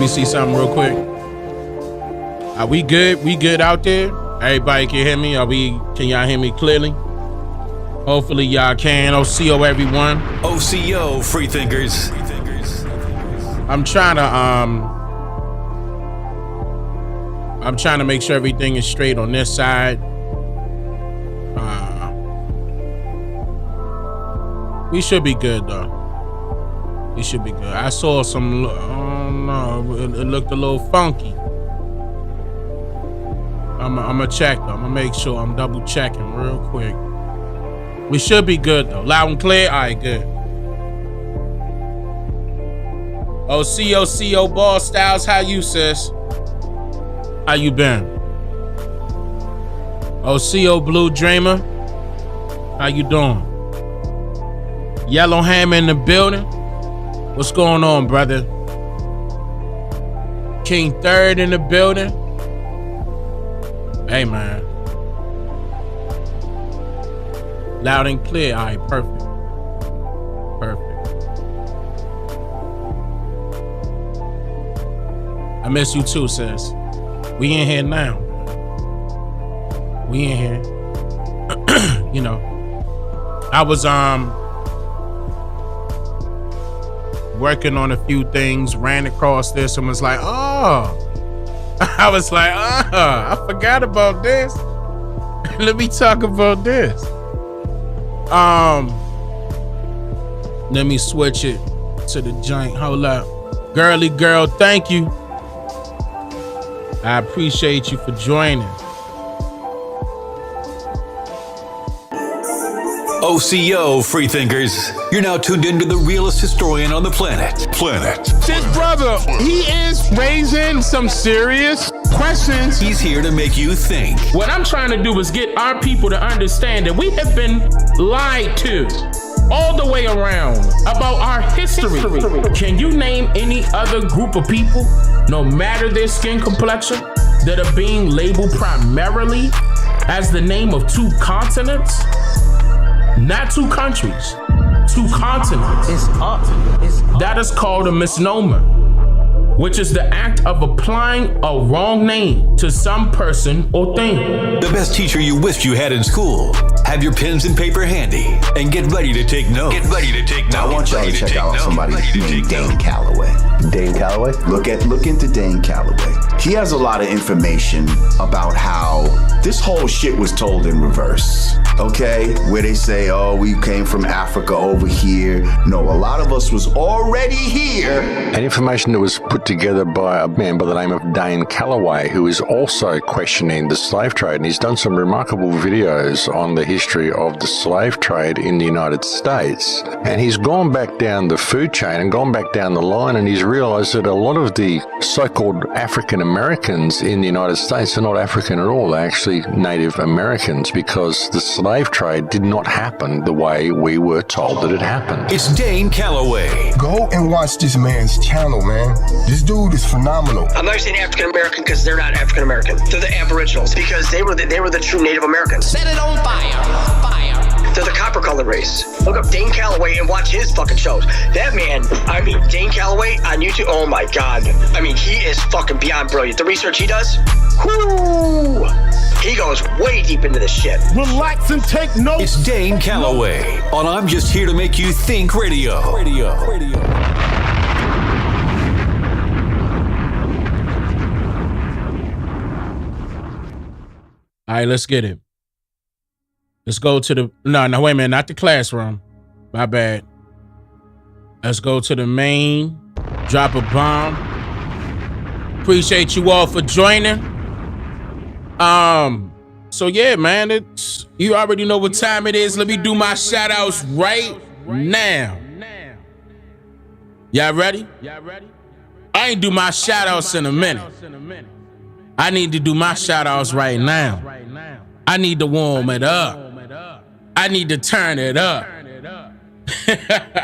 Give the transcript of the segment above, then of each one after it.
see something real quick. Are we good? We good out there? Everybody can hear me? Can y'all hear me clearly? Hopefully y'all can. OCO everyone. OCO Freethinkers. I'm trying to make sure everything is straight on this side. We should be good though. We should be good. I saw some, oh no, it looked a little funky. I'm gonna check though. I'm gonna make sure I'm double checking real quick. We should be good though. Loud and clear? All right, good. OCO Ball Styles, how you, sis? How you been? OCO Blue Dreamer, how you doing? Yellow Hammer in the building. What's going on, brother? King Third in the building. Hey, man. Loud and clear. All right, perfect. Perfect. I miss you too, sis. We in here now. We in here. You know, I was working on a few things, ran across this and was like, oh. I was like, I forgot about this. Let me talk about this. Let me switch it to the joint. Hold up. Girly girl, thank you. I appreciate you for joining. OCO Freethinkers, you're now tuned into the realest historian on the planet. This brother, he is raising some serious questions. He's here to make you think. What I'm trying to do is get our people to understand that we have been lied to all the way around about our history. Can you name any other group of people, no matter their skin complexion, that are being labeled primarily as the name of two continents? Not two countries, two continents. It's up. That is called a misnomer, which is the act of applying a wrong name to some person or thing. The best teacher you wished you had in school. Have your pens and paper handy and get ready to take notes. I want y'all to check out somebody named Dane Calloway. Dane Calloway? Look into Dane Calloway. He has a lot of information about how this whole shit was told in reverse. Okay? Where they say, oh, we came from Africa over here. No, a lot of us was already here. And information that was put together by a man by the name of Dane Calloway, who is also questioning the slave trade. And he's done some remarkable videos on the history of the slave trade in the United States. And he's gone back down the food chain and gone back down the line, and he's realized that a lot of the so-called African Americans in the United States are not African at all. They're actually Native Americans, because the slave trade did not happen the way we were told that it happened. It's Dane Calloway. Go and watch this man's channel, man. This dude is phenomenal. I'm not saying African American because they're not African American. They're the Aboriginals because they were the true Native Americans. Set it on fire. They're the copper color race. Look up Dane Calloway and watch his fucking shows. That man, Dane Calloway on YouTube, oh my God. He is fucking beyond brilliant. The research he does, whoo, he goes way deep into this shit. Relax and take notes. It's Dane Calloway on I'm Just Here to Make You Think Radio. All right, let's get it. Let's go to the, no, wait a minute, not the classroom. My bad. Let's go to the main, drop a bomb. Appreciate you all for joining. So yeah, man, you already know what time it is. Let me do my shout outs right now. Y'all ready? I ain't do my shout outs in a minute. I need to do my shout outs right now. I need to warm it up. I need to turn it up.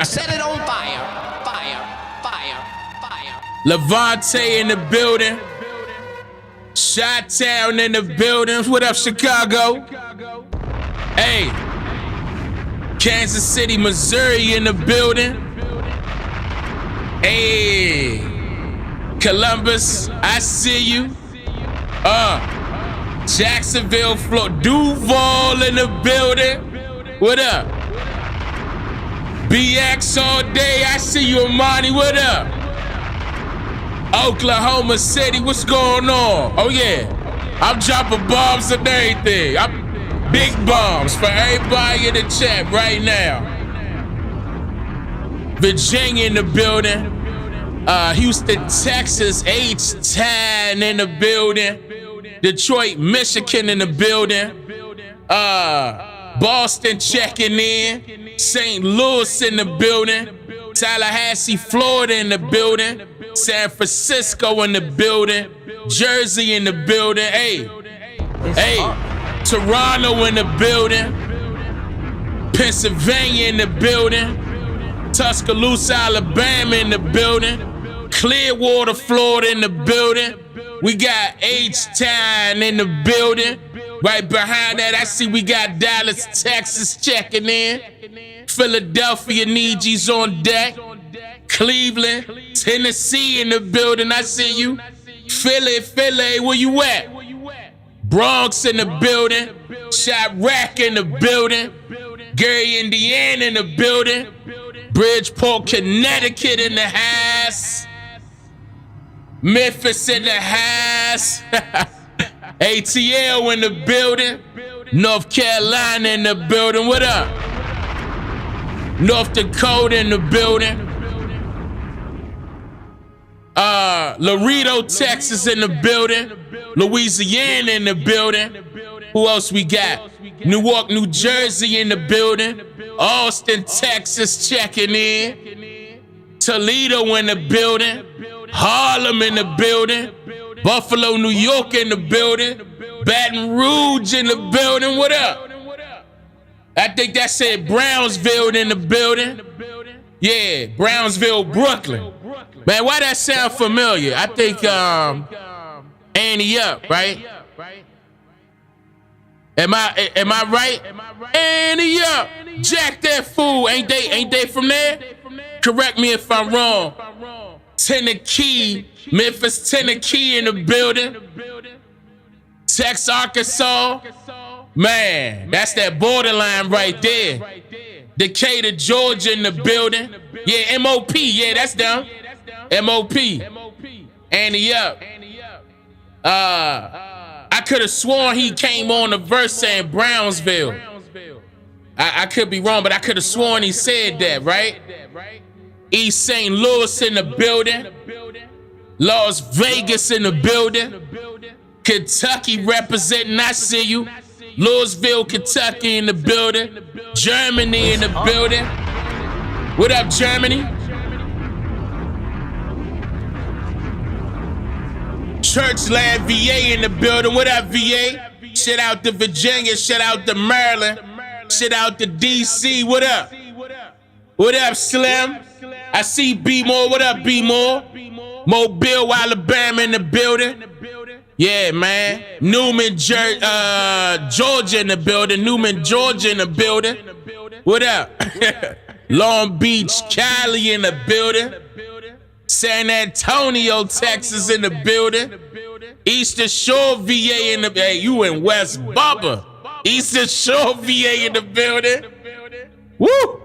Set it on fire. Levante in the building. Chi-Town in the building. What up, Chicago? Hey. Kansas City, Missouri in the building. Hey. Columbus, I see you. Jacksonville, Florida, Duval in the building. What up? BX all day, I see you, Amani, what up? Oklahoma City, what's going on? Oh yeah, I'm dropping bombs and everything. Big bombs for everybody in the chat right now. Virginia in the building. Houston, Texas, H-Town in the building. Detroit, Michigan in the building. Boston checking in. St. Louis in the building. Tallahassee, Florida in the building. San Francisco in the building. Jersey in the building. Hey. Toronto in the building. Pennsylvania in the building. Tuscaloosa, Alabama in the building. Clearwater, Florida in the building. We got H-Town in the building. Right behind that, I see we got Dallas, Texas checking in. Philadelphia, Niji's on deck. Cleveland, Tennessee in the building, I see you. Philly, where you at? Bronx in the building. Chirac in the building. Gary, Indiana in the building. Bridgeport, Connecticut in the house. Memphis in the house. ATL in the building. North Carolina in the building. What up? North Dakota in the building. Laredo, Texas in the building. Louisiana in the building. Who else we got? Newark, New Jersey in the building. Austin, Texas checking in. Toledo in the building. Harlem in the building. Buffalo, New York in the building. Baton Rouge in the building. What up? I think that said Brownsville in the building. Yeah, Brownsville, Brooklyn. Man, why that sound familiar? I think Annie Up, right? Am I right? Annie Up. Jack that fool. Ain't they from there? Correct me if I'm wrong. Tennessee, Memphis, Tennessee in the building. Texas, Arkansas. Man, that's that borderline right there. Decatur, Georgia in the building. Yeah, MOP. Yeah, that's them. MOP. Annie Up. I could have sworn he came on the verse saying Brownsville. I could be wrong, but I could have sworn he said that, right? East St. Louis in the building. Las Vegas in the building. Kentucky representing, I see you. Louisville, Kentucky in the building. Germany in the building. What up, Germany? Churchland, VA in the building. What up, VA? Shout out to Virginia. Shout out to Maryland. Shout out to DC. What up? What up, Slim? I see B-More. What up, B-More? Mobile, Alabama in the building. Yeah, man. Newman, Georgia in the building. Newman, Georgia in the building. What up? Long Beach, Cali in the building. San Antonio, Texas in the building. Eastern Shore, VA in the building. Hey, you in West Bubba. Eastern Shore, VA in the building. Woo!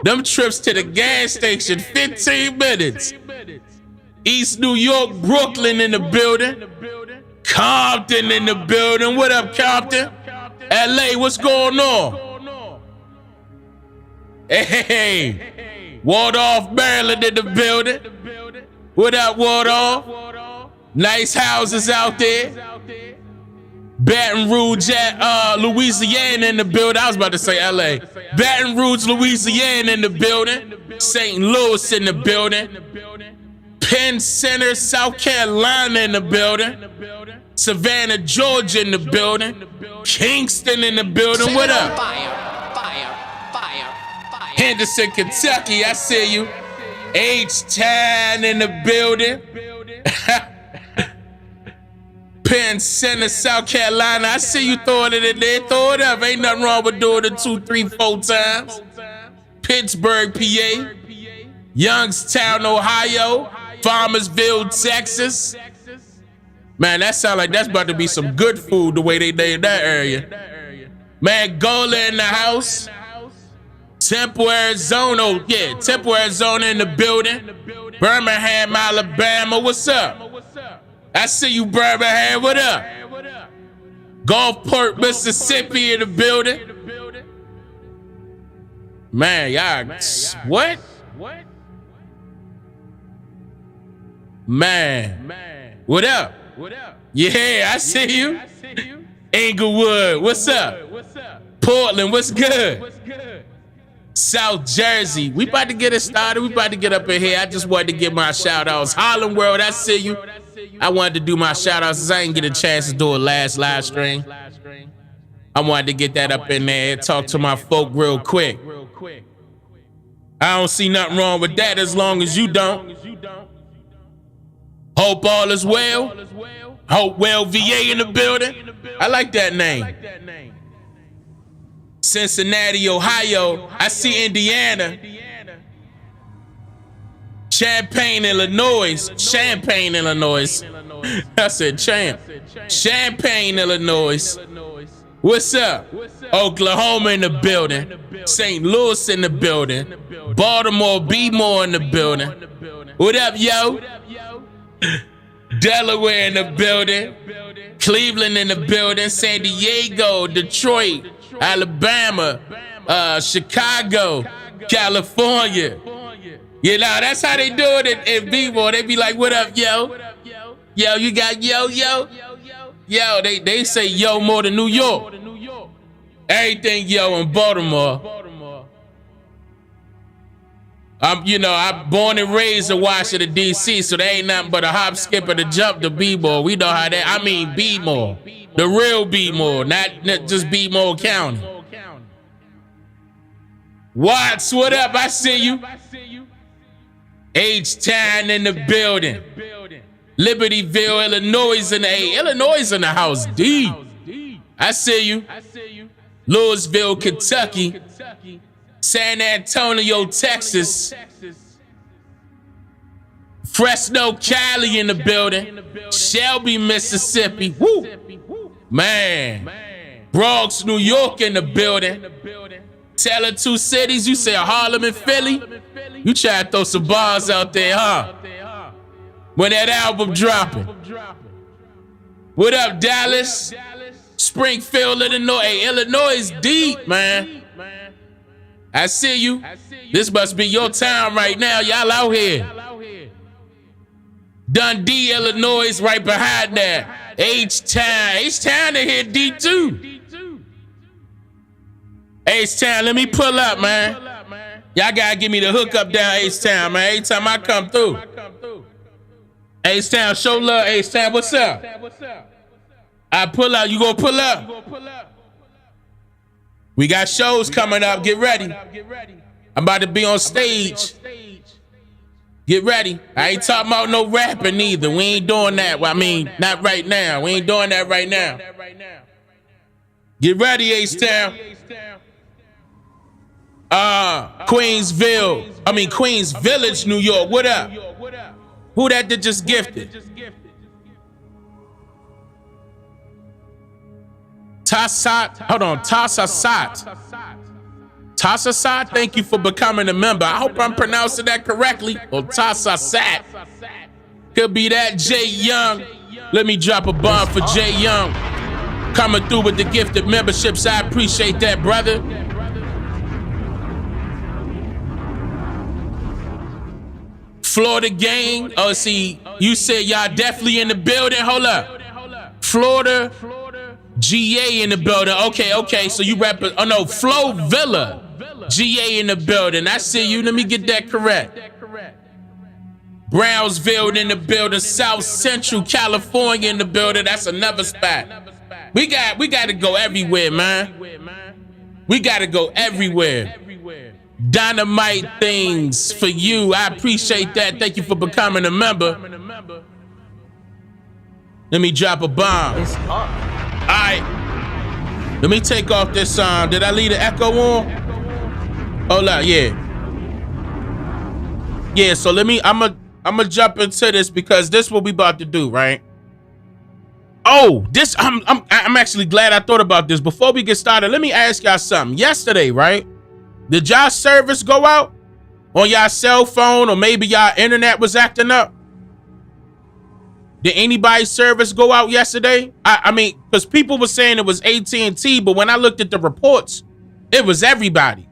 Them trips to the gas station, 15 minutes. East New York, Brooklyn in the building. Compton in the building. What up, Compton? LA, what's going on? Hey, Waldorf, Maryland in the building. What up, Waldorf? Nice houses out there. Baton Rouge, Louisiana in the building. I was about to say LA. Baton Rouge, Louisiana in the building. St. Louis in the building. Penn Center, South Carolina in the building. Savannah, Georgia in the building. Kingston in the building. What up? Henderson, Kentucky, I see you. H-Town in the building. Penn Center, South Carolina. I see you throwing it in there. Throw it up. Ain't nothing wrong with doing it 2, 3, 4 times. Pittsburgh, PA. Youngstown, Ohio. Farmersville, Texas. Man, that sound like that's about to be some good food the way they named that area. Man, Gola in the house. Temple, Arizona. Oh, yeah, Temple, Arizona in the building. Birmingham, Alabama. What's up? I see you, Birmingham. What up? Gulfport, Mississippi in the building. Man, y'all, what? Man, what up? Yeah, I see you. Inglewood, what's up? Portland, what's good? South Jersey, we about to get it started. We about to get up in here. I just wanted to give my shout outs. Harlem World, I see you. I wanted to do my shout outs since I didn't get a chance to do a last live stream. I wanted to get that up in there and talk to my folk real quick. I don't see nothing wrong with that as long as you don't. Hope all is well. Hope Well VA in the building. I like that name. Cincinnati, Ohio. I see Indiana. Champaign, Illinois. Champaign, Illinois. I said champ. Champaign, Illinois. What's up? Oklahoma in the building. St. Louis in the building. Baltimore, B-more in the building. What up, yo? Delaware in the building. Cleveland in the building. San Diego, Detroit, Alabama, Chicago, California. You know, that's how they do it in B-more. They be like, what up, yo? Yo, you got yo? Yo, they say yo more than New York. Everything yo in Baltimore. I'm born and raised in Washington, D.C., so there ain't nothing but a hop, skip, and a jump to B-more. We know how that, I mean B-more. The real B-more, not just B-more County. Watts, what up? I see you. H-Town in the building. Libertyville, Illinois in the Illinois in the house. D. I see you. Louisville, Kentucky. San Antonio, Texas. Fresno, Cali in the building. Shelby, Mississippi. Woo. Man. Bronx, New York in the building. Tell it two cities. You say Harlem and Philly. You try to throw some bars out there, huh? When that album dropping. What up, Dallas? Springfield, Illinois. Hey, Illinois is deep, man. I see you. This must be your town right now. Y'all out here. Dundee, Illinois, right behind that. H-Town. H-Town in here, D2. H-Town, let me pull up, man. Y'all gotta give me the hookup down H-Town, man. Every time I come through. H-Town, show love, H-Town. What's up? I pull up. You gonna pull up? We got shows coming up. Get ready. I'm about to be on stage. Get ready. I ain't talking about no rapping either. We ain't doing that. Well, I mean, not right now. We ain't doing that right now. Get ready, H-Town. Queens Village, New York. What up? Who that just gifted? Tassat. Hold on. Tassat. Tassat, thank you for becoming a member. I hope I'm pronouncing that correctly. Or Tassat. Could be that Jay Young. Let me drop a bomb for Jay Young. Coming through with the gifted memberships. I appreciate that, brother. Florida gang. Oh, see, you said y'all definitely in the building. Hold up. Florida GA in the building. Okay. So you rep. Oh no, Flo Villa GA in the building. I see you. Let me get that correct. Brownsville in the building. South Central California in the building. That's another spot. We got to go everywhere, man. We got to go everywhere. Dynamite things for you. I appreciate that. Thank you for becoming a member. Let me drop a bomb. All right. Let me take off this song. Did I leave the echo on? Hold up, yeah. Yeah, so I'm I'm gonna jump into this because this is what we about to do, right? Oh, this I'm actually glad I thought about this. Before we get started, let me ask y'all something. Yesterday, right? Did y'all service go out on y'all cell phone, or maybe y'all internet was acting up? Did anybody's service go out yesterday? I mean, because people were saying it was AT&T, but when I looked at the reports, it was everybody.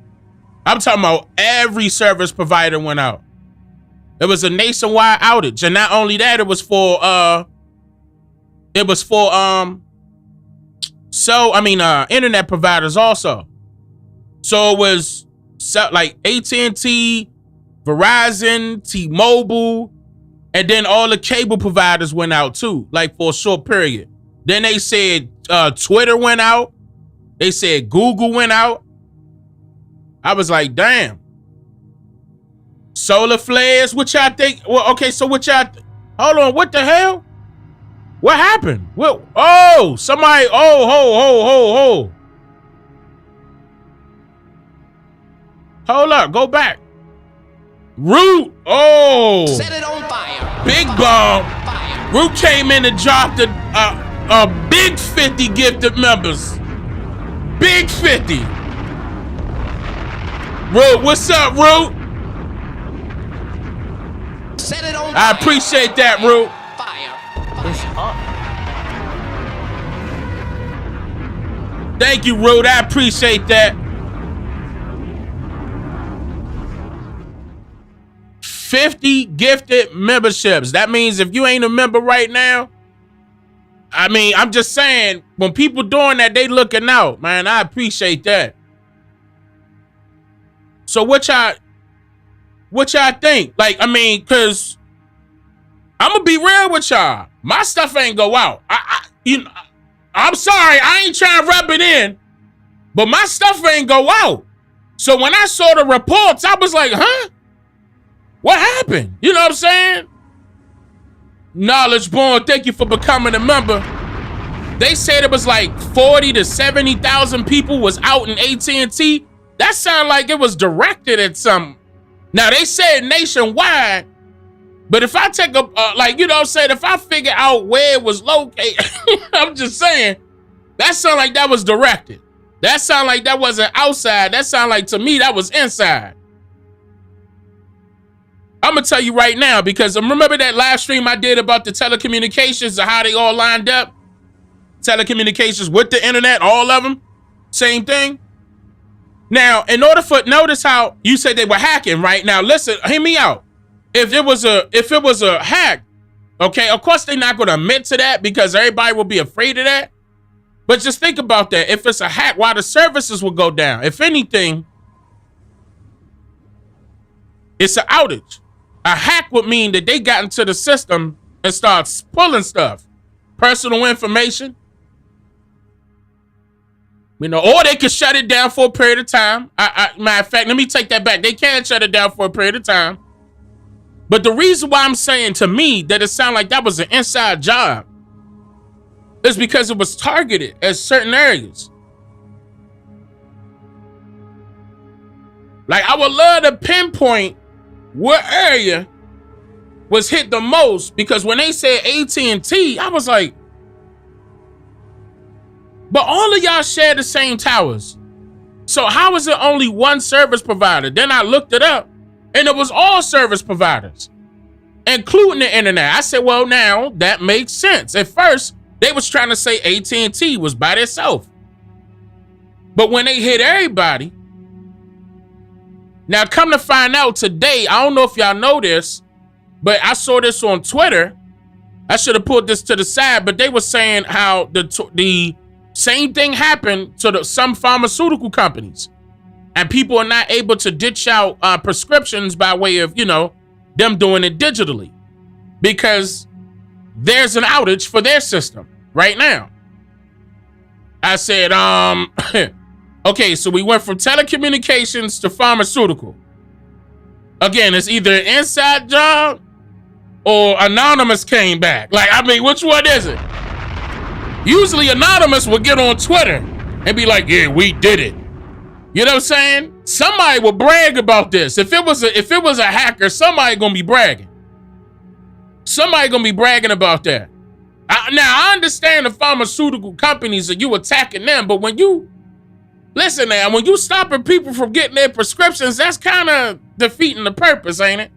I'm talking about every service provider went out. It was a nationwide outage, and not only that, it was for internet providers also. So it was like AT&T, Verizon, T-Mobile, and then all the cable providers went out too, like for a short period. Then they said Twitter went out. They said Google went out. I was like, damn. Solar flares, what y'all think? Well, okay, so what y'all, hold on, what the hell? What happened? Well, oh, somebody, ho. Hold up, go back. Root, oh. Set it on fire. Big bomb. Root came in and dropped a big 50 gifted members. Big 50. Root, what's up, Root? Set it on fire. I appreciate that, Root. Thank you, Root. I appreciate that. 50 gifted memberships. That means if you ain't a member right now, I mean, I'm just saying, when people doing that, they looking out, man. I appreciate that. So what y'all think? Like, I mean, cause I'm gonna be real with y'all. My stuff ain't go out. I'm sorry, I ain't trying to rub it in, but my stuff ain't go out. So when I saw the reports, I was like, huh? What happened? You know what I'm saying? Knowledge Born, thank you for becoming a member. They said it was like 40 to 70,000 people was out in AT&T. That sounded like it was directed at some. Now they said nationwide, but if I take a, like, you know what I'm saying? If I figure out where it was located, I'm just saying, that sounded like that was directed. That sounded like that wasn't outside. That sounded like, to me, that was inside. I'm gonna tell you right now, because remember that live stream I did about the telecommunications and how they all lined up? Telecommunications with the internet, all of them, same thing. Now, in order for, notice how you said they were hacking, right? Now, listen, hear me out. If it was a hack, okay, of course they're not gonna admit to that because everybody will be afraid of that. But just think about that. If it's a hack, why the services will go down? If anything, it's an outage. A hack would mean that they got into the system and started pulling stuff, personal information, you know, or they could shut it down for a period of time. Matter of fact, let me take that back. They can shut it down for a period of time. But the reason why I'm saying, to me, that it sounded like that was an inside job is because it was targeted at certain areas. Like, I would love to pinpoint what area was hit the most, because when they said AT&T, I was like, but all of y'all share the same towers. So how is it only one service provider? Then I looked it up and it was all service providers, including the internet. I said, well, now that makes sense. At first, they was trying to say AT&T was by themselves. But when they hit everybody, now come to find out today, I don't know if y'all know this, but I saw this on Twitter. I should have put this to the side, but they were saying how the same thing happened to some pharmaceutical companies, and people are not able to ditch out prescriptions by way of, you know, them doing it digitally because there's an outage for their system right now. I said, okay, so we went from telecommunications to pharmaceutical. Again, it's either an inside job or Anonymous came back. Like, I mean, which one is it? Usually Anonymous will get on Twitter and be like, yeah, we did it. You know what I'm saying? Somebody will brag about this. If it was a hacker, somebody gonna be bragging. Somebody gonna be bragging about that. Now, I understand the pharmaceutical companies and you attacking them, but when you, listen now, when you stopping people from getting their prescriptions, that's kind of defeating the purpose, ain't it?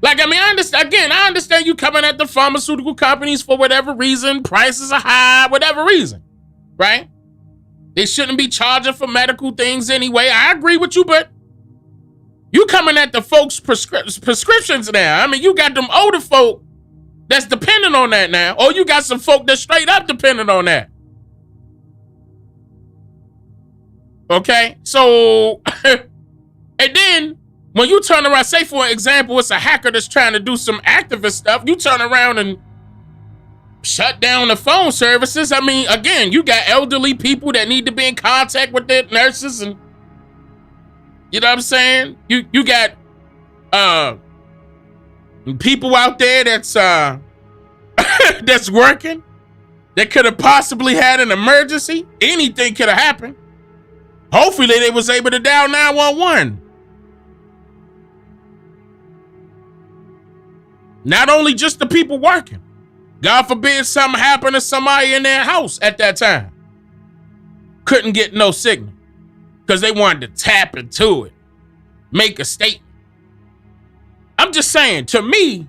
Like, I mean, I understand you coming at the pharmaceutical companies for whatever reason, prices are high, whatever reason, right? They shouldn't be charging for medical things anyway. I agree with you, but you coming at the folks' prescriptions now. I mean, you got them older folk that's dependent on that now, or you got some folk that's straight up dependent on that. Okay, so, and then when you turn around, say for example, it's a hacker that's trying to do some activist stuff, you turn around and shut down the phone services. I mean, again, you got elderly people that need to be in contact with their nurses, and you know what I'm saying? You got people out there that's that's working, that could have possibly had an emergency. Anything could have happened. Hopefully they was able to dial 911. Not only just the people working. God forbid something happened to somebody in their house at that time. Couldn't get no signal because they wanted to tap into it, make a statement. I'm just saying, to me,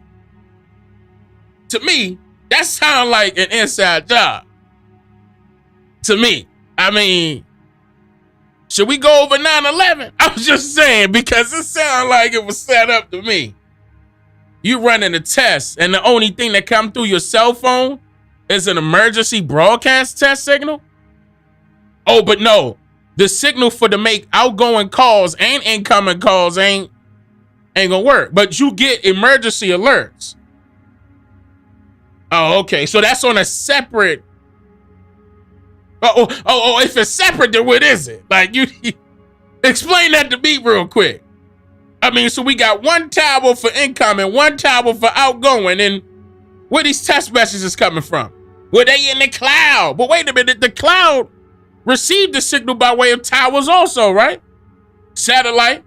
that sounds like an inside job. To me. I mean, should we go over 9/11? I was just saying, because it sounded like it was set up to me. You running a test, and the only thing that come through your cell phone is an emergency broadcast test signal? Oh, but no. The signal for to make outgoing calls and incoming calls ain't gonna work. But you get emergency alerts. Oh, okay. So that's on a separate. Oh, if it's separate, then what is it? Like, you explain that to me real quick. I mean, so we got one tower for incoming, one tower for outgoing, and where these text messages coming from? Were they in the cloud? But wait a minute, the cloud received the signal by way of towers also, right? Satellite.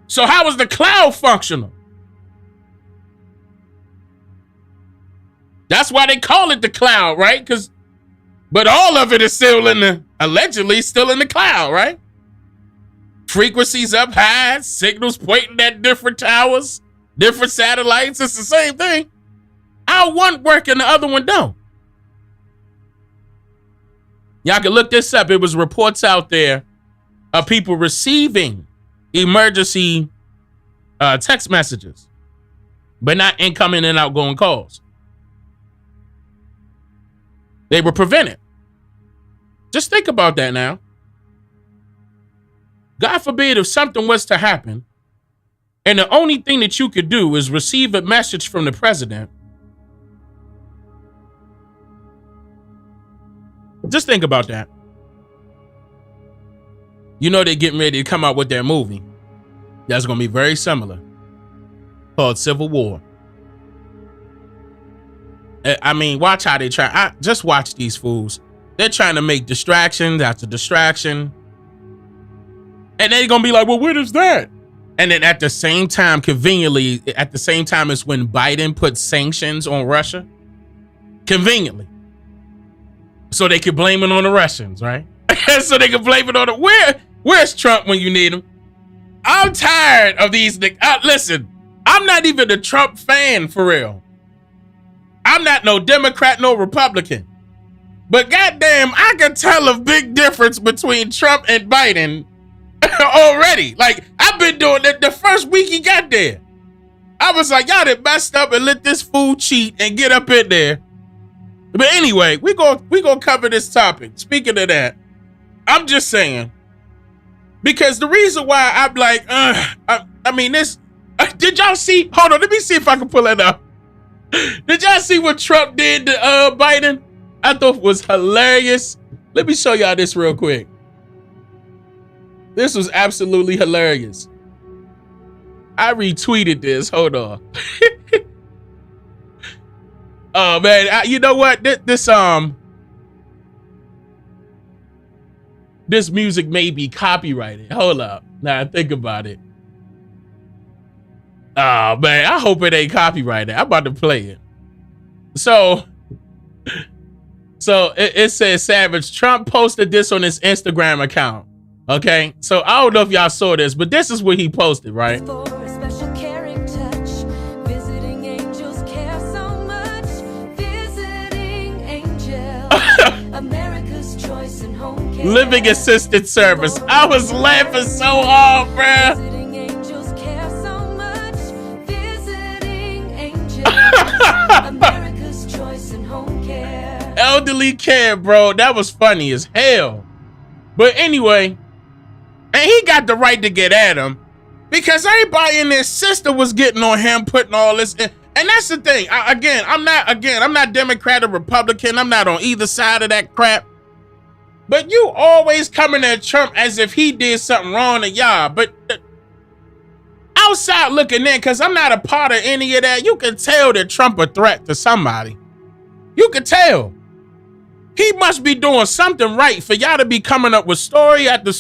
So how is the cloud functional? That's why they call it the cloud, right? But all of it is still allegedly still in the cloud, right? Frequencies up high, signals pointing at different towers, different satellites. It's the same thing. How one work and the other one don't? Y'all can look this up. It was reports out there of people receiving emergency text messages, but not incoming and outgoing calls. They were prevented. Just think about that now. God forbid if something was to happen, and the only thing that you could do is receive a message from the president. Just think about that. You know they're getting ready to come out with their movie. That's going to be very similar. Called Civil War. I mean, watch how they try. Just watch these fools. They're trying to make distractions after distraction. And they're going to be like, well, what is that? And then at the same time, conveniently, at the same time as when Biden put sanctions on Russia. Conveniently. So they could blame it on the Russians, right? So they could blame it on where's Trump when you need him? I'm tired of these. Listen, I'm not even a Trump fan for real. I'm not no Democrat, no Republican. But goddamn, I can tell a big difference between Trump and Biden already. Like, I've been doing it the first week he got there. I was like, y'all done messed up and let this fool cheat and get up in there. But anyway, we gonna cover this topic. Speaking of that, I'm just saying, because the reason why I'm like, I mean, this, did y'all see, hold on, let me see if I can pull it up. Did y'all see what Trump did to Biden? I thought it was hilarious. Let me show y'all this real quick. This was absolutely hilarious. I retweeted this. Hold on. Oh man, you know what? This music may be copyrighted. Hold up. Now think about it. Oh man, I hope it ain't copyrighted. I'm about to play it. So it says Savage, Trump posted this on his Instagram account. Okay, so I don't know if y'all saw this, but this is what he posted, right? Living assisted service. I was laughing so hard, bruh. Elderly care, bro. That was funny as hell. But anyway, and he got the right to get at him because everybody and their sister was getting on him, putting all this in. And that's the thing. I'm not Democrat or Republican. I'm not on either side of that crap. But you always coming at Trump as if he did something wrong to y'all. But outside looking in, because I'm not a part of any of that, you can tell that Trump a threat to somebody. You can tell. He must be doing something right for y'all to be coming up with story after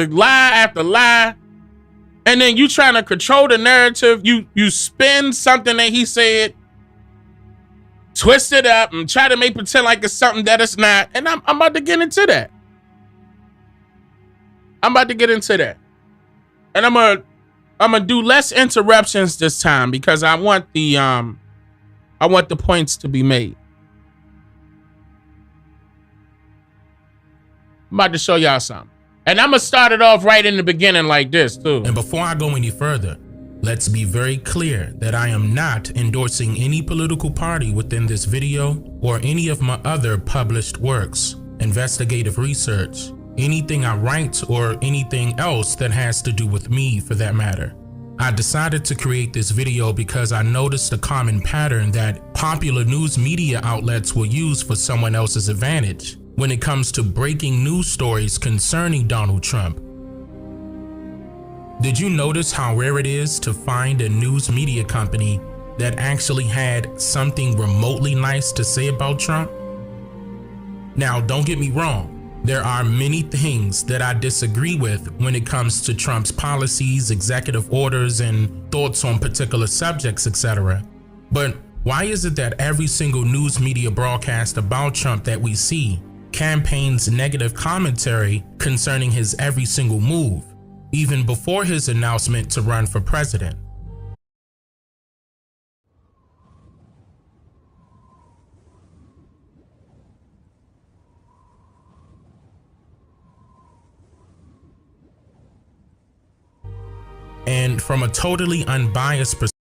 lie after lie. And then you trying to control the narrative. You spin something that he said, twist it up and try to make pretend like it's something that it's not. And I'm about to get into that. And I'm gonna do less interruptions this time because I want the points to be made. I'm about to show y'all something. And I'm gonna start it off right in the beginning like this too. And before I go any further, let's be very clear that I am not endorsing any political party within this video or any of my other published works, investigative research, anything I write, or anything else that has to do with me for that matter. I decided to create this video because I noticed a common pattern that popular news media outlets will use for someone else's advantage when it comes to breaking news stories concerning Donald Trump. Did you notice how rare it is to find a news media company that actually had something remotely nice to say about Trump? Now, don't get me wrong. There are many things that I disagree with when it comes to Trump's policies, executive orders, and thoughts on particular subjects, etc. But why is it that every single news media broadcast about Trump that we see campaigns negative commentary concerning his every single move, even before his announcement to run for president? And from a totally unbiased perspective,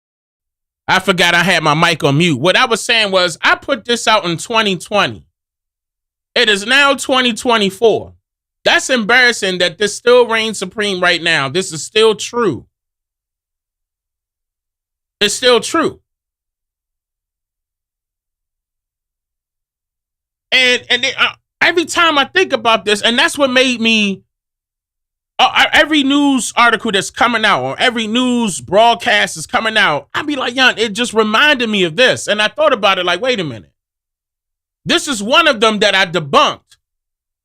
I forgot I had my mic on mute. What I was saying was I put this out in 2020. It is now 2024. That's embarrassing that this still reigns supreme right now. This is still true. It's still true. And every time I think about this, and that's what made me, every news article that's coming out or every news broadcast is coming out, I'd be like, it just reminded me of this. And I thought about it like, wait a minute. This is one of them that I debunked.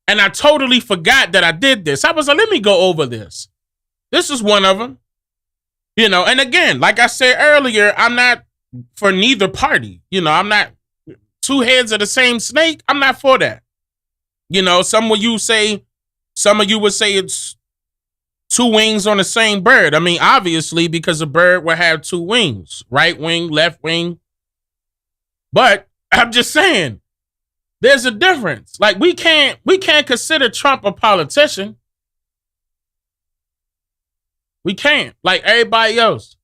And I totally forgot that I did this. I was like, let me go over this. This is one of them. And again, like I said earlier, I'm not for neither party. I'm not two heads of the same snake. I'm not for that. Some of you would say it's two wings on the same bird. I mean, obviously, because a bird will have two wings, right wing, left wing. But I'm just saying, there's a difference. Like we can't consider Trump a politician. We can't, like everybody else.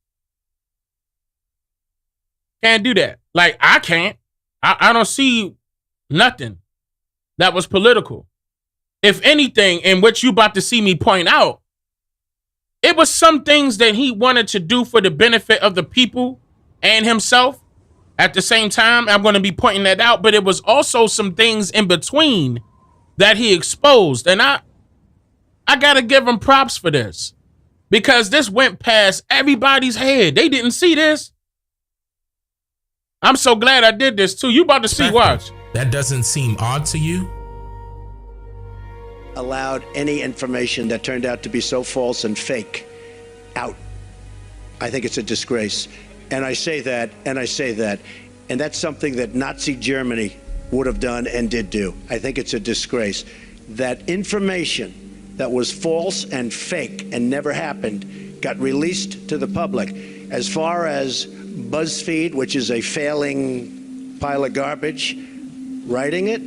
Can't do that. Like I can't. I don't see nothing that was political. If anything, in what you about to see me point out, it was some things that he wanted to do for the benefit of the people and himself. At the same time, I'm going to be pointing that out, but it was also some things in between that he exposed. And I got to give him props for this because this went past everybody's head. They didn't see this. I'm so glad I did this too. You about to see, watch. That doesn't seem odd to you? Allowed any information that turned out to be so false and fake out. I think it's a disgrace. And I say that, and that's something that Nazi Germany would have done and did do. I think it's a disgrace. That information that was false and fake and never happened got released to the public. As far as BuzzFeed, which is a failing pile of garbage, writing it,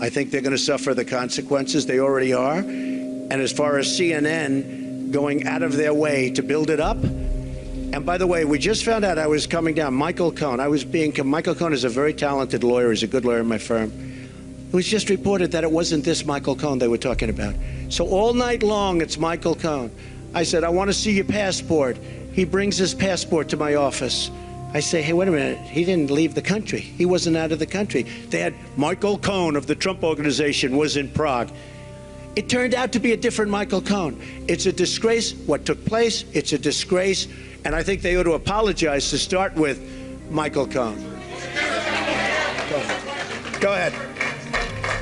I think they're going to suffer the consequences. They already are. And as far as CNN going out of their way to build it up, and by the way, we just found out I was coming down. Michael Cohen. Michael Cohen is a very talented lawyer. He's a good lawyer in my firm. It was just reported that it wasn't this Michael Cohen they were talking about. So all night long, it's Michael Cohen. I said, I want to see your passport. He brings his passport to my office. I say, hey, wait a minute. He didn't leave the country. He wasn't out of the country. They had Michael Cohen of the Trump Organization was in Prague. It turned out to be a different Michael Cohen. It's a disgrace what took place. It's a disgrace. And I think they ought to apologize to start with Michael Cohen. Go ahead.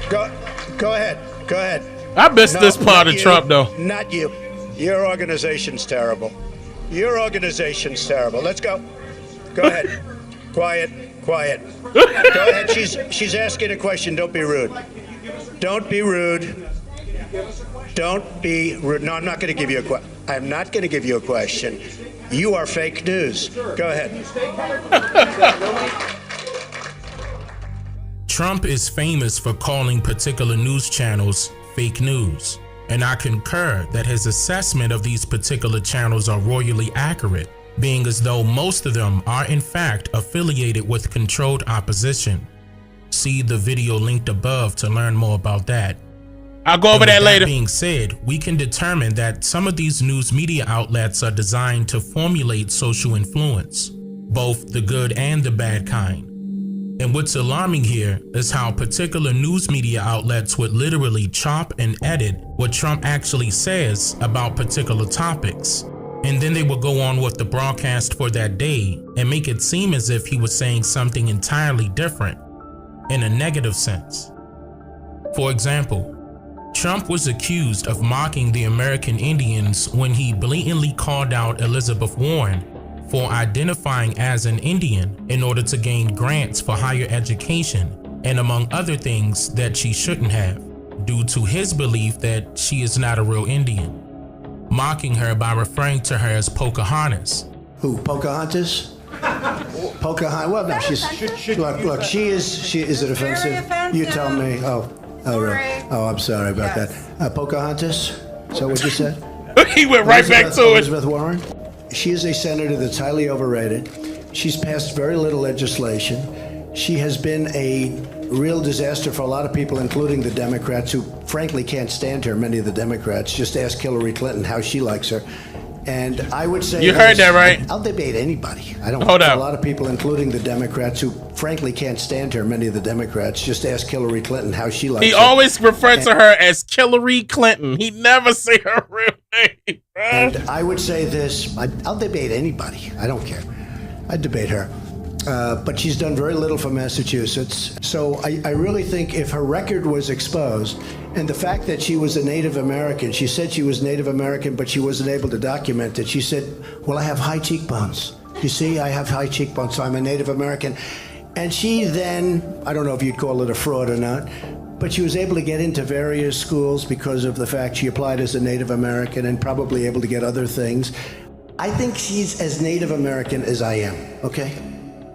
Go ahead. I missed this part of Trump, though. Not you. Your organization's terrible. Let's go. Go ahead. Quiet. Go ahead. She's asking a question. Don't be rude. No, I'm not going to give you a question. I'm not going to give you a question. You are fake news. Go ahead. Trump is famous for calling particular news channels fake news, and I concur that his assessment of these particular channels are royally accurate, being as though most of them are in fact affiliated with controlled opposition. See the video linked above to learn more about that. I'll go over that later. That being said, we can determine that some of these news media outlets are designed to formulate social influence, both the good and the bad kind. And what's alarming here is how particular news media outlets would literally chop and edit what Trump actually says about particular topics. And then they would go on with the broadcast for that day and make it seem as if he was saying something entirely different in a negative sense. For example, Trump was accused of mocking the American Indians when he blatantly called out Elizabeth Warren for identifying as an Indian in order to gain grants for higher education and among other things that she shouldn't have, due to his belief that she is not a real Indian, mocking her by referring to her as Pocahontas. Who, Pocahontas? Pocahontas? Well, no, look, she is it offensive? You tell me. Oh, really? Oh, I'm sorry about that. Pocahontas? Is that what you said? He went right back to it. Elizabeth Warren? She is a senator that's highly overrated. She's passed very little legislation. She has been a real disaster for a lot of people, including the Democrats, who frankly can't stand her, many of the Democrats. Just ask Hillary Clinton how she likes her. And I would say... You heard that, right? I'll debate anybody. I don't... Hold up. A lot of people, including the Democrats, who frankly can't stand her, many of the Democrats. Just ask Hillary Clinton how she likes her. He always referred to her as Hillary Clinton. He never say her real name. And I would say this, I'll debate anybody. I don't care. I'd debate her. But she's done very little for Massachusetts. So I really think if her record was exposed, and the fact that she was a Native American, she said she was Native American, but she wasn't able to document it. She said, well, I have high cheekbones. You see, I have high cheekbones, so I'm a Native American. And she then, I don't know if you'd call it a fraud or not, but she was able to get into various schools because of the fact she applied as a Native American and probably able to get other things. I think she's as Native American as I am, okay?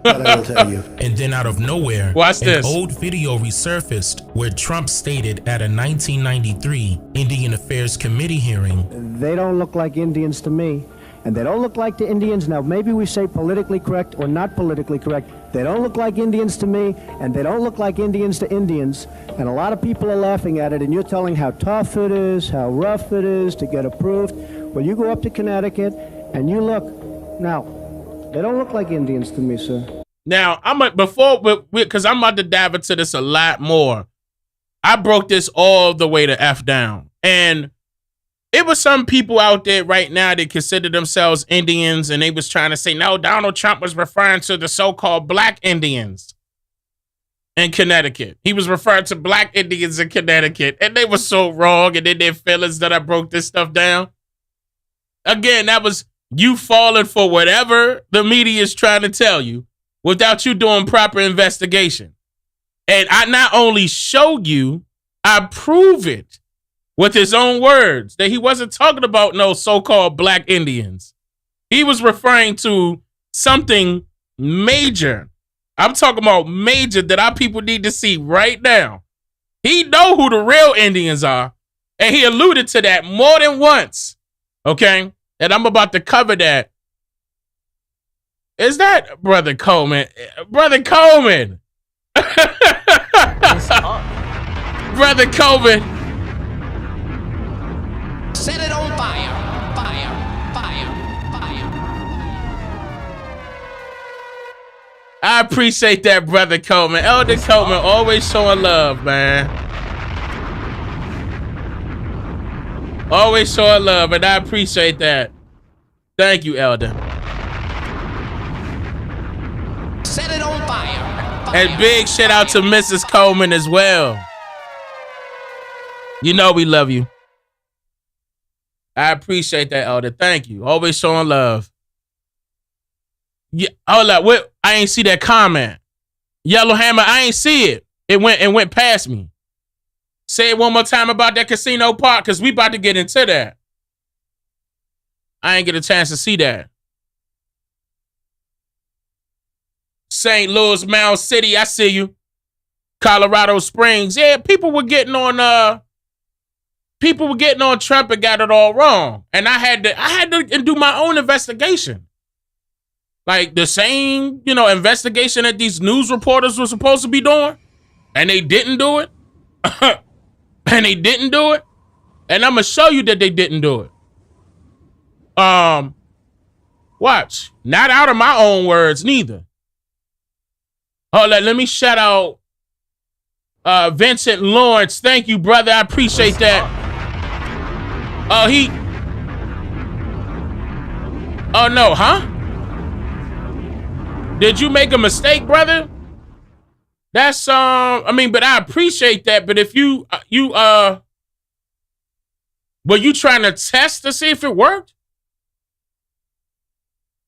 But I will tell you. And then out of nowhere, watch this. An old video resurfaced where Trump stated at a 1993 Indian Affairs Committee hearing, they don't look like Indians to me. And they don't look like the Indians. Now, maybe we say politically correct or not politically correct. They don't look like Indians to me, and they don't look like Indians to Indians. And a lot of people are laughing at it, and you're telling how tough it is, how rough it is to get approved. Well, you go up to Connecticut, and you look. Now, they don't look like Indians to me, sir. Now, because I'm about to dive into this a lot more. I broke this all the way to F down. And it was some people out there right now that consider themselves Indians, and they was trying to say, no, Donald Trump was referring to the so-called black Indians in Connecticut. He was referring to black Indians in Connecticut, and they were so wrong, and in their feelings that I broke this stuff down. Again, that was you falling for whatever the media is trying to tell you without you doing proper investigation. And I not only show you, I prove it with his own words that he wasn't talking about no so-called black Indians. He was referring to something major. I'm talking about major that our people need to see right now. He know who the real Indians are, and he alluded to that more than once. Okay? And I'm about to cover that. Is that Brother Coleman? Brother Coleman! Brother Coleman! Set it on fire. Fire. Fire. Fire. I appreciate that, Brother Coleman. Elder Coleman always showing love, man. Always showing love, and I appreciate that. Thank you, Elder. Set it on fire. Fire. And big shout out to Mrs. Coleman as well. You know we love you. I appreciate that, Elder. Thank you. Always showing love. Yeah, hold up. What? I ain't see that comment. Yellowhammer, I ain't see it. It went past me. Say it one more time about that casino part, because we about to get into that. I ain't get a chance to see that. St. Louis, Mound City, I see you. Colorado Springs. Yeah, people were getting on Trump and got it all wrong. And I had to do my own investigation. Like the same, investigation that these news reporters were supposed to be doing. And they didn't do it. And they didn't do it. And I'm going to show you that they didn't do it. Watch. Not out of my own words, neither. Hold on, let me shout out Vincent Lawrence. Thank you, brother. I appreciate that. Oh, no, huh? Did you make a mistake, brother? That's, but I appreciate that. But if were you trying to test to see if it worked?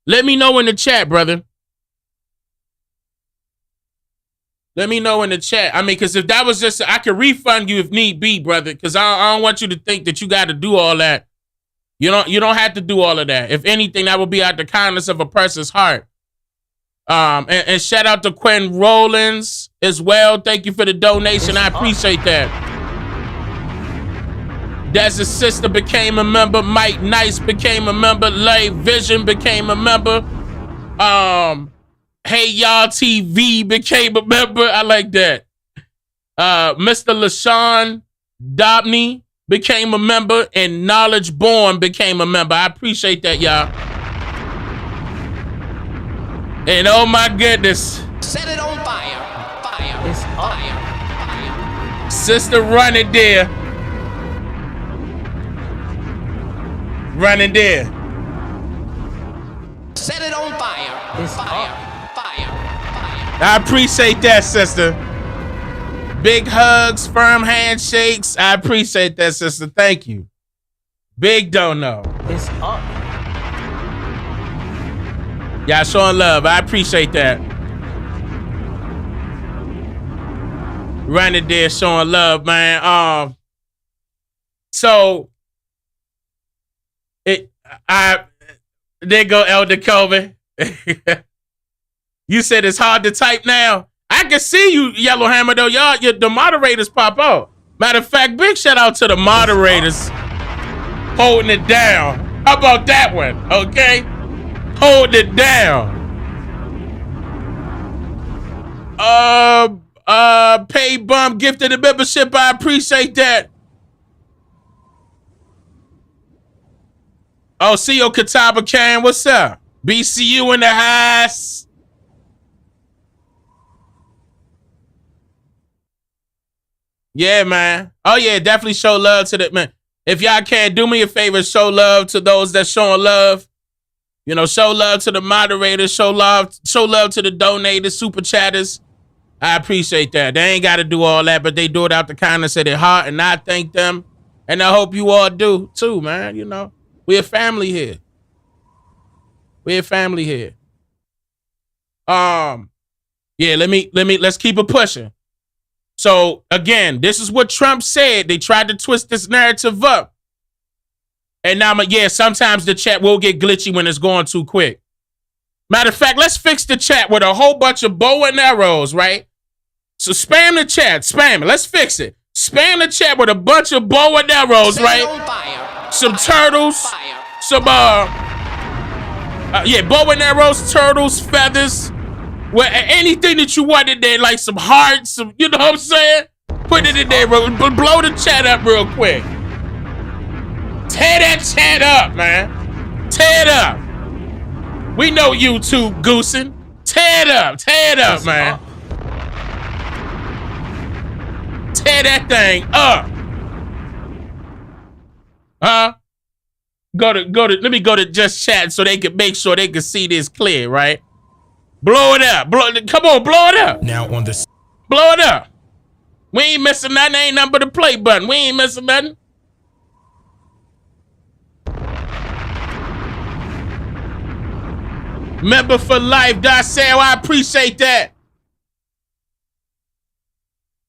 Let me know in the chat, brother. Let me know in the chat. Because if that was just, I could refund you if need be, brother. Because I don't want you to think that you got to do all that. You don't have to do all of that. If anything, that will be out the kindness of a person's heart. And shout out to Quinn Rollins as well. Thank you for the donation. I appreciate that. Des's sister became a member. Mike Nice became a member. Lay Vision became a member. Hey Y'all TV became a member. I like that. Mr. LaShawn Dobney became a member, and Knowledge Born became a member. I appreciate that, y'all. And oh my goodness. Set it on fire. Fire. It's fire. Fire. Sister running there. Running there. Set it on fire. It's fire. Fire. Fire. I appreciate that, sister. Big hugs, firm handshakes. I appreciate that, sister. Thank you. Big don't know. It's up. Y'all showing love. I appreciate that. Running there showing love, man. There go Elder Colvin. You said it's hard to type now. I can see you, Yellowhammer, though. The moderators pop out. Matter of fact, big shout out to the moderators holding it down. How about that one? Okay? Hold it down. Pay bum gifted a membership. I appreciate that. Oh, C.O. Catawba Can, what's up? BCU in the house. Yeah, man. Oh, yeah, definitely show love to the, man. If y'all can, do me a favor, show love to those that showing love. Show love to the moderators, show love to the donators, super chatters. I appreciate that. They ain't got to do all that, but they do it out the kindness of their heart, and I thank them. And I hope you all do, too, man. We a family here. We're family here. Yeah, let's keep it pushing. So again, this is what Trump said. They tried to twist this narrative up. And now, yeah, sometimes the chat will get glitchy when it's going too quick. Matter of fact, let's fix the chat with a whole bunch of bow and arrows, right? So spam the chat, spam it. Let's fix it. Spam the chat with a bunch of bow and arrows, right? Some turtles, some yeah, bow and arrows, turtles, feathers, well, anything that you want in there, like some hearts, some, you know what I'm saying? Put it in there, bro. Blow the chat up real quick. Tear that chat up, man. Tear it up. We know YouTube goosing. Tear it up, man. Tear that thing up. Let me go to just chat so they can make sure they can see this clear, right? Blow it up. Come on, blow it up. Now on this. Blow it up. We ain't missing nothing. Ain't nothing but the play button. We ain't missing nothing. Member for life, Darcel. I appreciate that.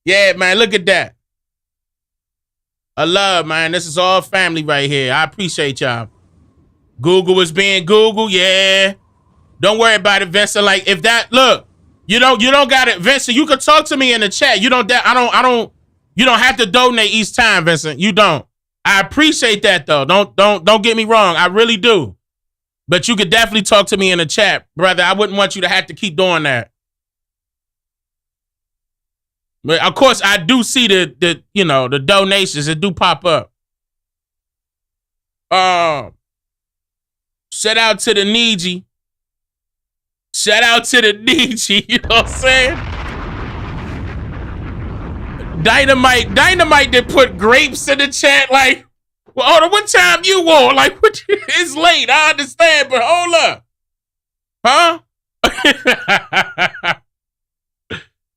Yeah, man, look at that. I love, man. This is all family right here. I appreciate y'all. Google is being Google, yeah. Don't worry about it, Vincent. Like, if that, look, you don't got it, Vincent. You can talk to me in the chat. You don't have to donate each time, Vincent. You don't. I appreciate that though. Don't get me wrong. I really do. But you could definitely talk to me in the chat, brother. I wouldn't want you to have to keep doing that. But of course, I do see the donations that do pop up. Shout out to the Niji. Shout out to the Niji. You know what I'm saying? Dynamite that put grapes in the chat. Like, well, hold on, what time you want? Like, it's late. I understand, but hold up. Huh?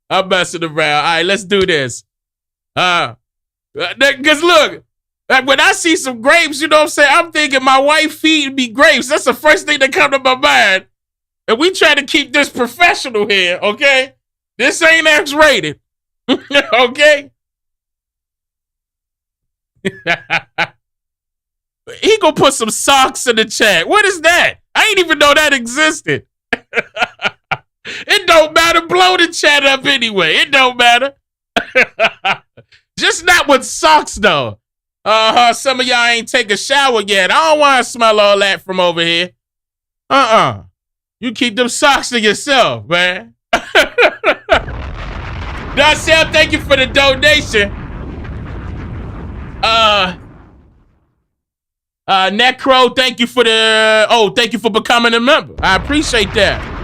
I'm messing around. All right, let's do this. Because look, like when I see some grapes, you know what I'm saying? I'm thinking my wife feeding me grapes. That's the first thing that come to my mind. And we try to keep this professional here, okay? This ain't X-rated. Okay? He gonna put some socks in the chat. What is that? I ain't even know that existed. It don't matter. Blow the chat up anyway. It don't matter. Just not with socks though. Some of y'all ain't take a shower yet. I don't want to smell all that from over here. You keep them socks to yourself, man. Darcel, thank you for the donation. Necro, thank you for thank you for becoming a member. I appreciate that.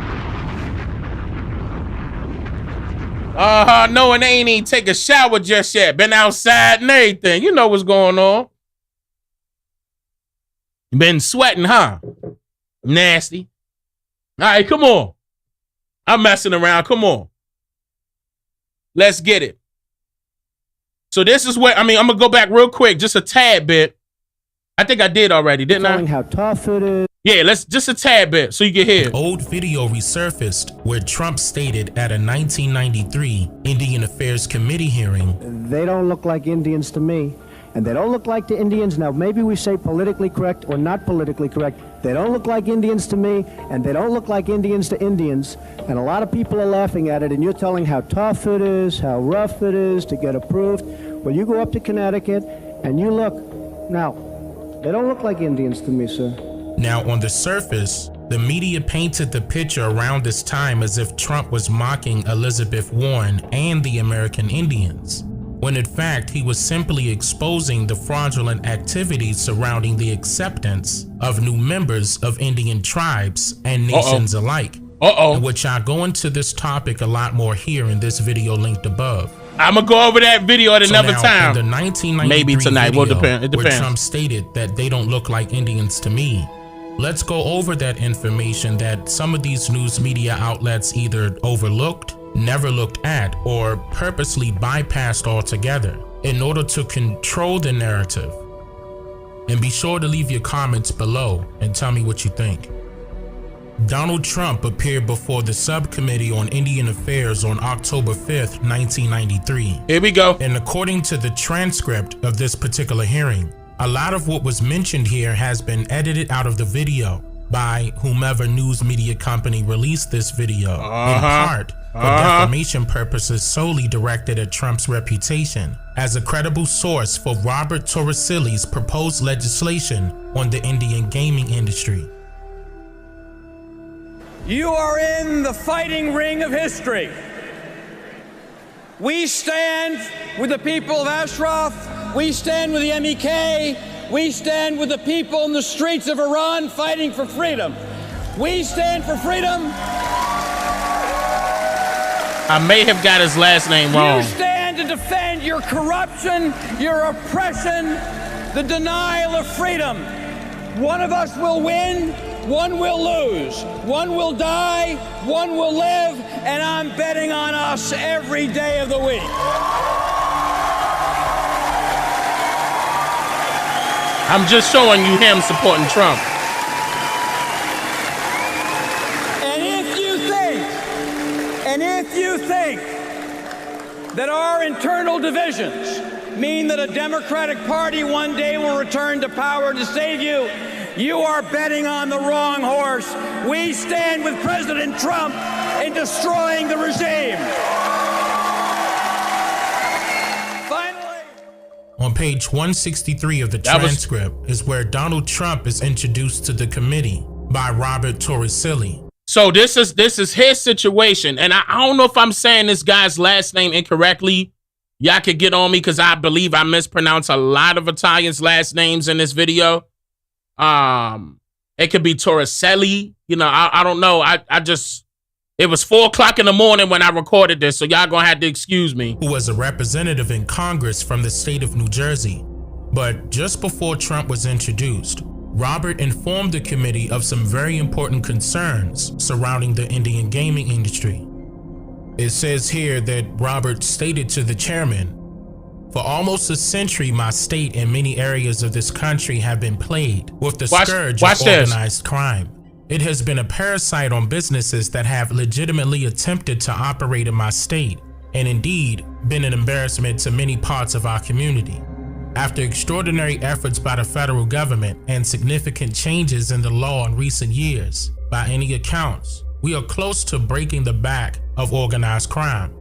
Knowing they ain't even take a shower just yet. Been outside and everything. You know what's going on. Been sweating, huh? Nasty. All right, come on. I'm messing around. Come on. Let's get it. So this is what, I'm going to go back real quick, just a tad bit. I think I did already, didn't I? How tough it is. Yeah, let's just a tad bit so you can hear. Old video resurfaced where Trump stated at a 1993 Indian Affairs Committee hearing, "They don't look like Indians to me, and they don't look like the Indians." Now, maybe we say politically correct or not politically correct. They don't look like Indians to me, and they don't look like Indians to Indians. And a lot of people are laughing at it, and you're telling how tough it is, how rough it is to get approved. Well, you go up to Connecticut, and you look. Now, they don't look like Indians to me, sir. Now, on the surface, the media painted the picture around this time as if Trump was mocking Elizabeth Warren and the American Indians, when in fact he was simply exposing the fraudulent activities surrounding the acceptance of new members of Indian tribes and nations alike. In which I go into this topic a lot more here in this video linked above. I'm gonna go over that video at another time. In the 1993 maybe tonight. Video, Well, depend. It depends. Where Trump stated that they don't look like Indians to me. Let's go over that information that some of these news media outlets either overlooked, never looked at, or purposely bypassed altogether in order to control the narrative. And be sure to leave your comments below and tell me what you think. Donald Trump appeared before the Subcommittee on Indian Affairs on October 5th, 1993. Here we go. And according to the transcript of this particular hearing, a lot of what was mentioned here has been edited out of the video by whomever news media company released this video, in part for defamation purposes solely directed at Trump's reputation as a credible source for Robert Torricelli's proposed legislation on the Indian gaming industry. You are in the fighting ring of history. We stand with the people of Ashraf. We stand with the MEK. We stand with the people in the streets of Iran fighting for freedom. We stand for freedom. I may have got his last name wrong. You stand to defend your corruption, your oppression, the denial of freedom. One of us will win, one will lose. One will die, one will live, and I'm betting on us every day of the week. I'm just showing you him supporting Trump. And if you think that our internal divisions mean that a Democratic Party one day will return to power to save you, you are betting on the wrong horse. We stand with President Trump in destroying the regime. On page 163 of the transcript is where Donald Trump is introduced to the committee by Robert Torricelli. So this is his situation, and I don't know if I'm saying this guy's last name incorrectly. Y'all could get on me because I believe I mispronounce a lot of Italians' last names in this video. It could be Torricelli. You know, I don't know. It was 4 o'clock in the morning when I recorded this, so y'all gonna have to excuse me. Who was a representative in Congress from the state of New Jersey. But just before Trump was introduced, Robert informed the committee of some very important concerns surrounding the Indian gaming industry. It says here that Robert stated to the chairman, "For almost a century, my state and many areas of this country have been plagued with the scourge of organized crime. It has been a parasite on businesses that have legitimately attempted to operate in my state, and indeed been an embarrassment to many parts of our community. After extraordinary efforts by the federal government and significant changes in the law in recent years, by any accounts, we are close to breaking the back of organized crime.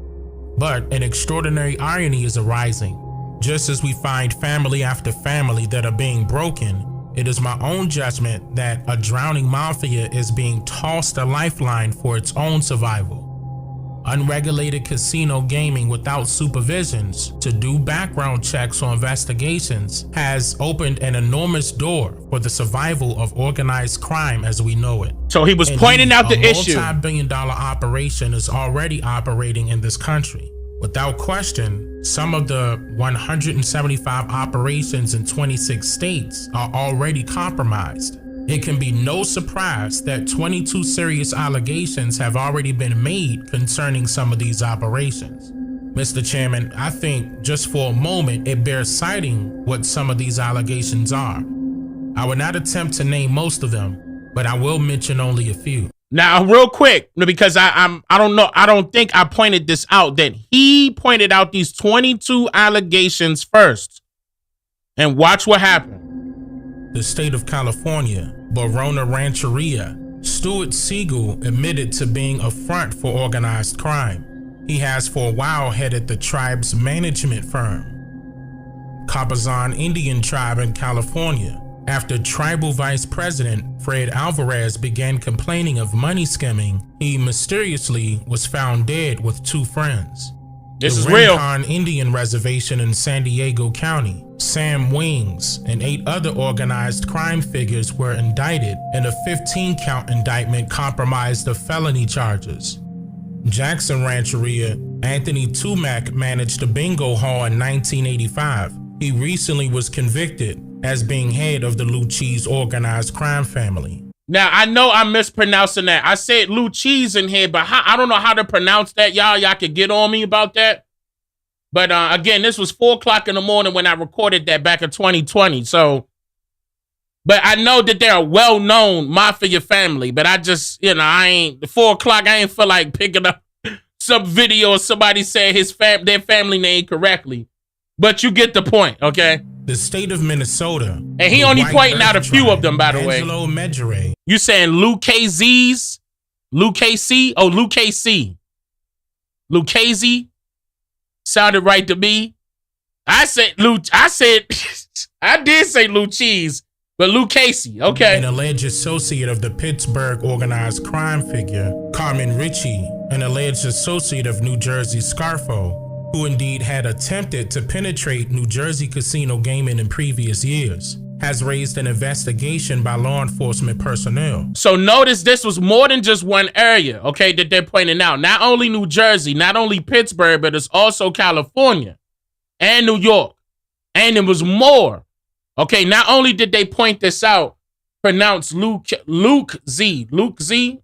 But an extraordinary irony is arising. Just as we find family after family that are being broken, it is my own judgment that a drowning mafia is being tossed a lifeline for its own survival. Unregulated casino gaming without supervisions to do background checks or investigations has opened an enormous door for the survival of organized crime as we know it." So he was pointing out the issue. A multi-billion-dollar operation is already operating in this country. Without question, some of the 175 operations in 26 states are already compromised. It can be no surprise that 22 serious allegations have already been made concerning some of these operations. Mr. Chairman, I think just for a moment it bears citing what some of these allegations are. I will not attempt to name most of them, but I will mention only a few. Now, real quick, because I don't think I pointed this out, that he pointed out these 22 allegations first. And watch what happened. The state of California, Barona Rancheria, Stuart Siegel admitted to being a front for organized crime. He has for a while headed the tribe's management firm. Cabazon Indian Tribe in California, after tribal vice president Fred Alvarez began complaining of money skimming, he mysteriously was found dead with 2 friends. This is the real. Rincon Indian Reservation in San Diego County, Sam Wings and 8 other organized crime figures were indicted, and a 15-count indictment compromised of felony charges. Jackson Rancheria, Anthony Tumac managed a bingo hall in 1985. He recently was convicted as being head of the Lucchese organized crime family. Now, I know I'm mispronouncing that. I said Lou Cheese in here, but I don't know how to pronounce that. Y'all could get on me about that. But again, this was 4 o'clock in the morning when I recorded that back in 2020. So But I know that they're a well-known mafia family. But I just, I ain't 4 o'clock. I ain't feel like picking up some video of somebody saying their family name correctly. But you get the point, okay? The state of Minnesota. And he only pointing out a few of them, by the way. Angelo Medjere. You saying Luke KZ's? Luke KC? Oh, Luke KC. Luke KZ? Sounded right to me. I did say Lou Cheese, but Lou Casey, okay. An alleged associate of the Pittsburgh organized crime figure, Carmen Ritchie, an alleged associate of New Jersey's Scarfo, who indeed had attempted to penetrate New Jersey casino gaming in previous years, has raised an investigation by law enforcement personnel. So notice this was more than just one area, okay, that they're pointing out. Not only New Jersey, not only Pittsburgh, but it's also California and New York. And it was more. Okay, not only did they point this out, pronounce Luke Chazee,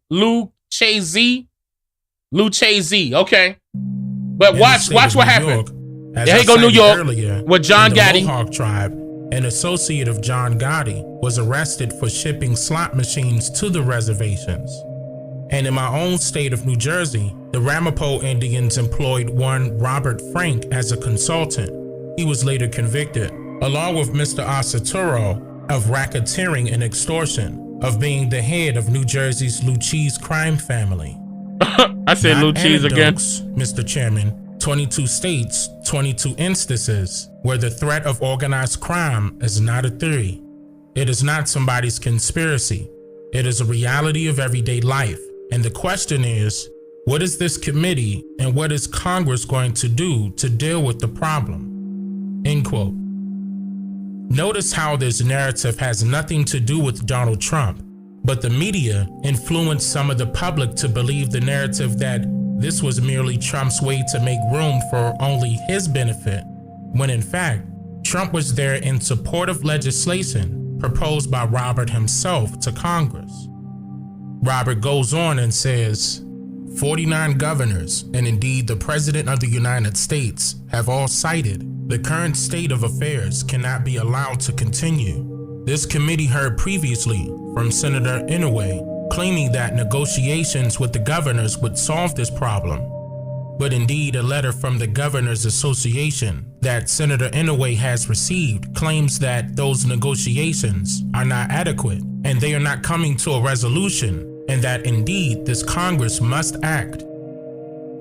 okay. But watch what happened. There you go, New York, with John Gotti. Mohawk tribe, an associate of John Gotti, was arrested for shipping slot machines to the reservations. And in my own state of New Jersey, the Ramapo Indians employed one Robert Frank as a consultant. He was later convicted, along with Mr. Asaturo, of racketeering and extortion, of being the head of New Jersey's Lucchese crime family. I said Lucchese again. Mr. Chairman, 22 states, 22 instances where the threat of organized crime is not a theory. It is not somebody's conspiracy. It is a reality of everyday life. And the question is, what is this committee and what is Congress going to do to deal with the problem? End quote. Notice how this narrative has nothing to do with Donald Trump, but the media influenced some of the public to believe the narrative that this was merely Trump's way to make room for only his benefit, when in fact, Trump was there in support of legislation proposed by Robert himself to Congress. Robert goes on and says, 49 governors, and indeed the President of the United States, have all cited the current state of affairs cannot be allowed to continue. This committee heard previously from Senator Inouye claiming that negotiations with the governors would solve this problem. But indeed, a letter from the Governors Association that Senator Inouye has received claims that those negotiations are not adequate and they are not coming to a resolution, and that indeed this Congress must act.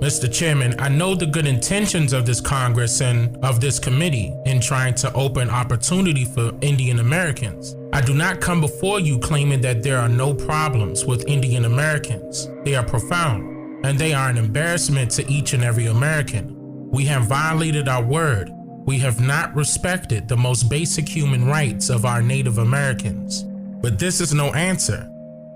Mr. Chairman, I know the good intentions of this Congress and of this committee in trying to open opportunity for Indian Americans. I do not come before you claiming that there are no problems with Indian Americans. They are profound, and they are an embarrassment to each and every American. We have violated our word. We have not respected the most basic human rights of our Native Americans. But this is no answer.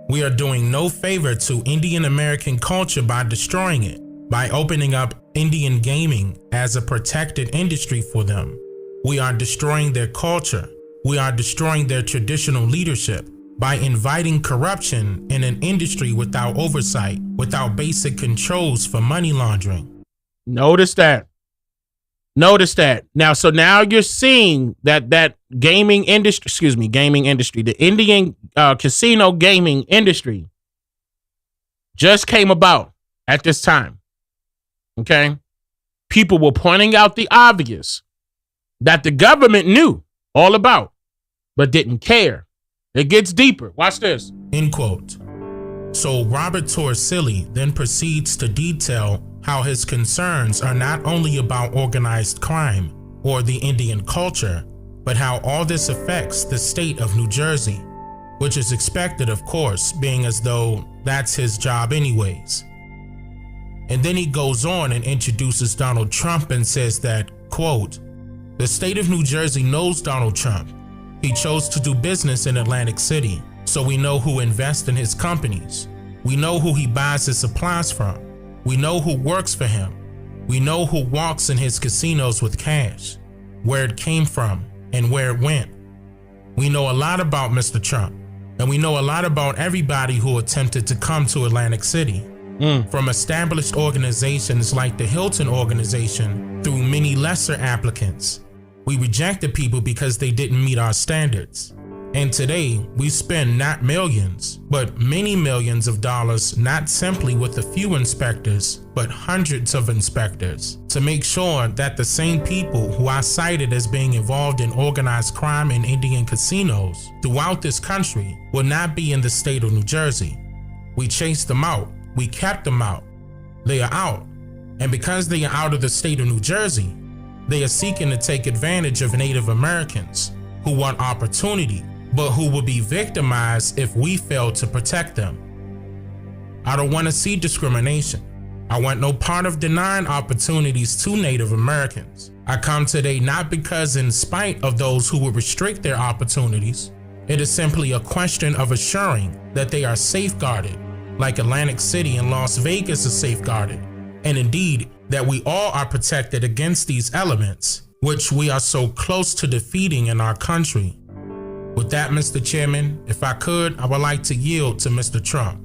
We are doing no favor to Indian American culture by destroying it, by opening up Indian gaming as a protected industry for them. We are destroying their culture. We are destroying their traditional leadership by inviting corruption in an industry without oversight, without basic controls for money laundering. Notice that. Now, so now you're seeing that gaming industry, the Indian casino gaming industry just came about at this time. Okay. People were pointing out the obvious that the government knew all about, but didn't care. It gets deeper. Watch this. End quote. So Robert Torricelli then proceeds to detail how his concerns are not only about organized crime or the Indian culture, but how all this affects the state of New Jersey, which is expected, of course, being as though that's his job anyways. And then he goes on and introduces Donald Trump and says that, quote, the state of New Jersey knows Donald Trump. He chose to do business in Atlantic City, so we know who invests in his companies. We know who he buys his supplies from. We know who works for him. We know who walks in his casinos with cash, where it came from, and where it went. We know a lot about Mr. Trump, and we know a lot about everybody who attempted to come to Atlantic City. From established organizations like the Hilton organization through many lesser applicants. We rejected people because they didn't meet our standards. And today, we spend not millions, but many millions of dollars, not simply with a few inspectors, but hundreds of inspectors, to make sure that the same people who are cited as being involved in organized crime in Indian casinos throughout this country will not be in the state of New Jersey. We chased them out. We kept them out. They are out. And because they are out of the state of New Jersey, they are seeking to take advantage of Native Americans who want opportunity, but who will be victimized if we fail to protect them. I don't want to see discrimination. I want no part of denying opportunities to Native Americans. I come today not because in spite of those who will restrict their opportunities. It is simply a question of assuring that they are safeguarded, like Atlantic City and Las Vegas is safeguarded, and indeed that we all are protected against these elements, which we are so close to defeating in our country. With that, Mr. Chairman, if I could, I would like to yield to Mr. Trump.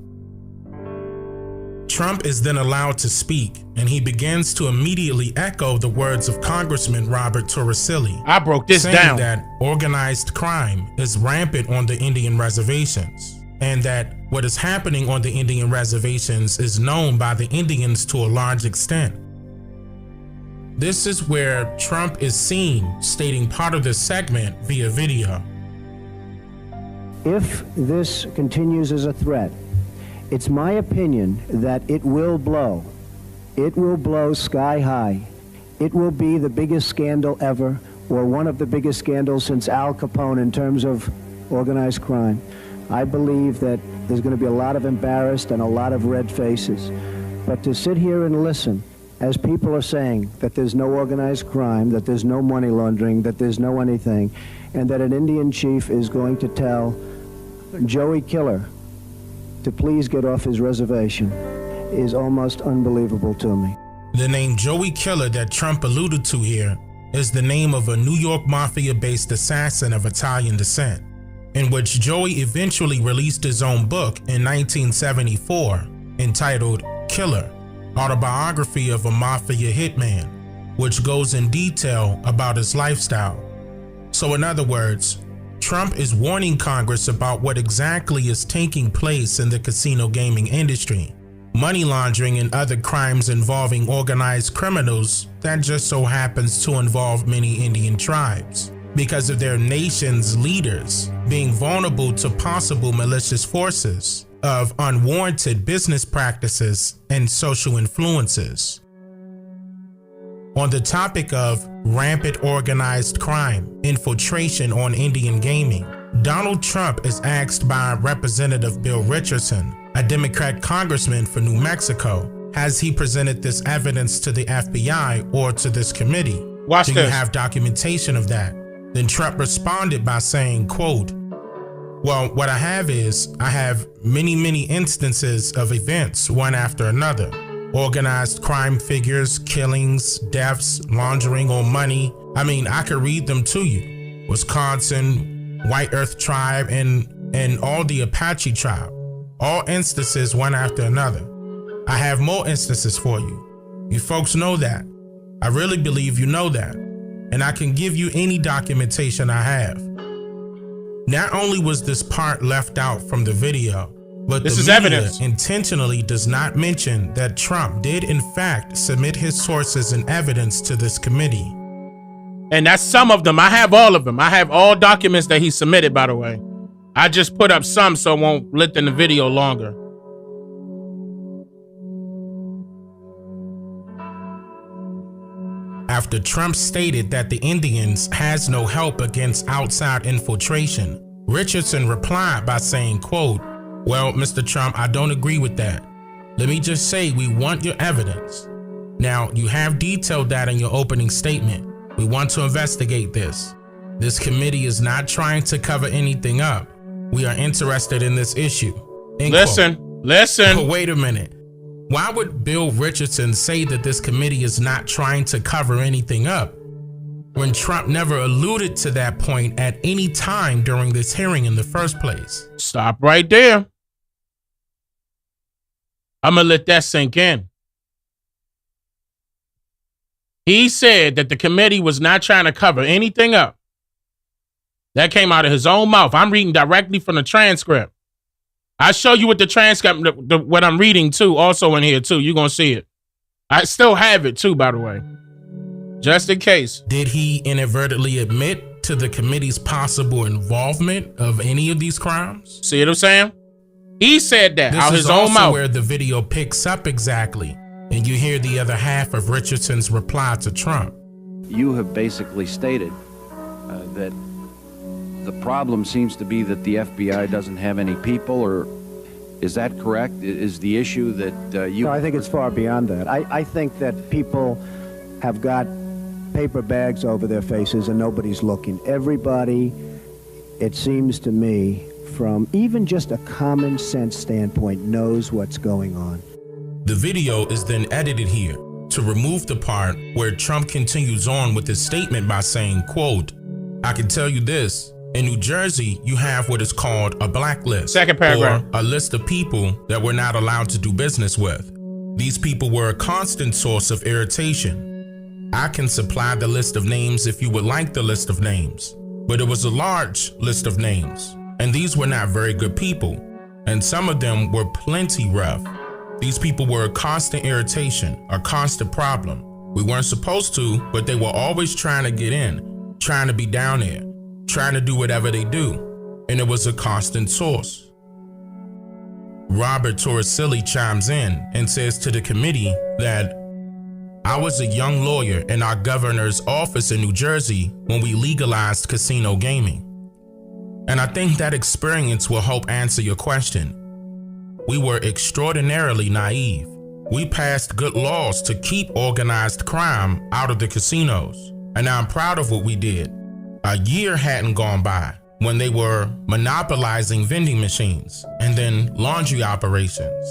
Trump is then allowed to speak, and he begins to immediately echo the words of Congressman Robert Torricelli. I broke this saying down. That organized crime is rampant on the Indian reservations, and that what is happening on the Indian reservations is known by the Indians to a large extent. This is where Trump is seen stating part of this segment via video. If this continues as a threat, it's my opinion that it will blow. It will blow sky high. It will be the biggest scandal ever, or one of the biggest scandals since Al Capone in terms of organized crime. I believe that there's going to be a lot of embarrassed and a lot of red faces. But to sit here and listen, as people are saying that there's no organized crime, that there's no money laundering, that there's no anything, and that an Indian chief is going to tell Joey Killer to please get off his reservation is almost unbelievable to me. The name Joey Killer that Trump alluded to here is the name of a New York Mafia-based assassin of Italian descent, in which Joey eventually released his own book in 1974 entitled Killer, Autobiography of a Mafia Hitman, which goes in detail about his lifestyle. So in other words, Trump is warning Congress about what exactly is taking place in the casino gaming industry, money laundering and other crimes involving organized criminals that just so happens to involve many Indian tribes because of their nation's leaders being vulnerable to possible malicious forces of unwarranted business practices and social influences. On the topic of rampant organized crime, infiltration on Indian gaming, Donald Trump is asked by Representative Bill Richardson, a Democrat congressman for New Mexico, has he presented this evidence to the FBI or to this committee? Do you have documentation of that? Then Trump responded by saying, quote, well, what I have is, I have many instances of events, one after another. Organized crime figures, killings, deaths, laundering on money. I mean, I could read them to you. Wisconsin, White Earth Tribe, and all the Apache Tribe. All instances one after another. I have more instances for you. You folks know that. I really believe you know that. And I can give you any documentation I have. Not only was this part left out from the video, but this the is media evidence. Intentionally does not mention that Trump did in fact submit his sources and evidence to this committee. And that's some of them. I have all of them. I have all documents that he submitted, by the way. I just put up some so it won't lengthen the video longer. After Trump stated that the Indians has no help against outside infiltration, Richardson replied by saying, quote, well, Mr. Trump, I don't agree with that. Let me just say we want your evidence. Now, you have detailed that in your opening statement. We want to investigate this. This committee is not trying to cover anything up. We are interested in this issue. End Listen. But wait a minute. Why would Bill Richardson say that this committee is not trying to cover anything up when Trump never alluded to that point at any time during this hearing in the first place? Stop right there. I'm going to let that sink in. He said that the committee was not trying to cover anything up. That came out of his own mouth. I'm reading directly from the transcript. I show you what the transcript, what I'm reading too, also in here too. You're going to see it. I still have it too, by the way. Just in case. Did he inadvertently admit to the committee's possible involvement of any of these crimes? See what I'm saying? He said that out his own mouth. This is also where the video picks up exactly, and you hear the other half of Richardson's reply to Trump. You have basically stated that the problem seems to be that the FBI doesn't have any people, or is that correct? Is the issue that you... No, I think it's far beyond that. I think that people have got paper bags over their faces and nobody's looking. Everybody, it seems to me, from even just a common sense standpoint, knows what's going on. The video is then edited here to remove the part where Trump continues on with his statement by saying, quote, I can tell you this, in New Jersey, you have what is called a blacklist. Second paragraph. Or a list of people that we're not allowed to do business with. These people were a constant source of irritation. I can supply the list of names if you would like the list of names, but it was a large list of names, and these were not very good people, and some of them were plenty rough. These people were a constant irritation, a constant problem. We weren't supposed to, but they were always trying to get in, trying to be down there, trying to do whatever they do, and it was a constant source. Robert Torricelli chimes in and says to the committee that I was a young lawyer in our governor's office in New Jersey when we legalized casino gaming. And I think that experience will help answer your question. We were extraordinarily naive. We passed good laws to keep organized crime out of the casinos, and I'm proud of what we did. A year hadn't gone by when they were monopolizing vending machines and then laundry operations.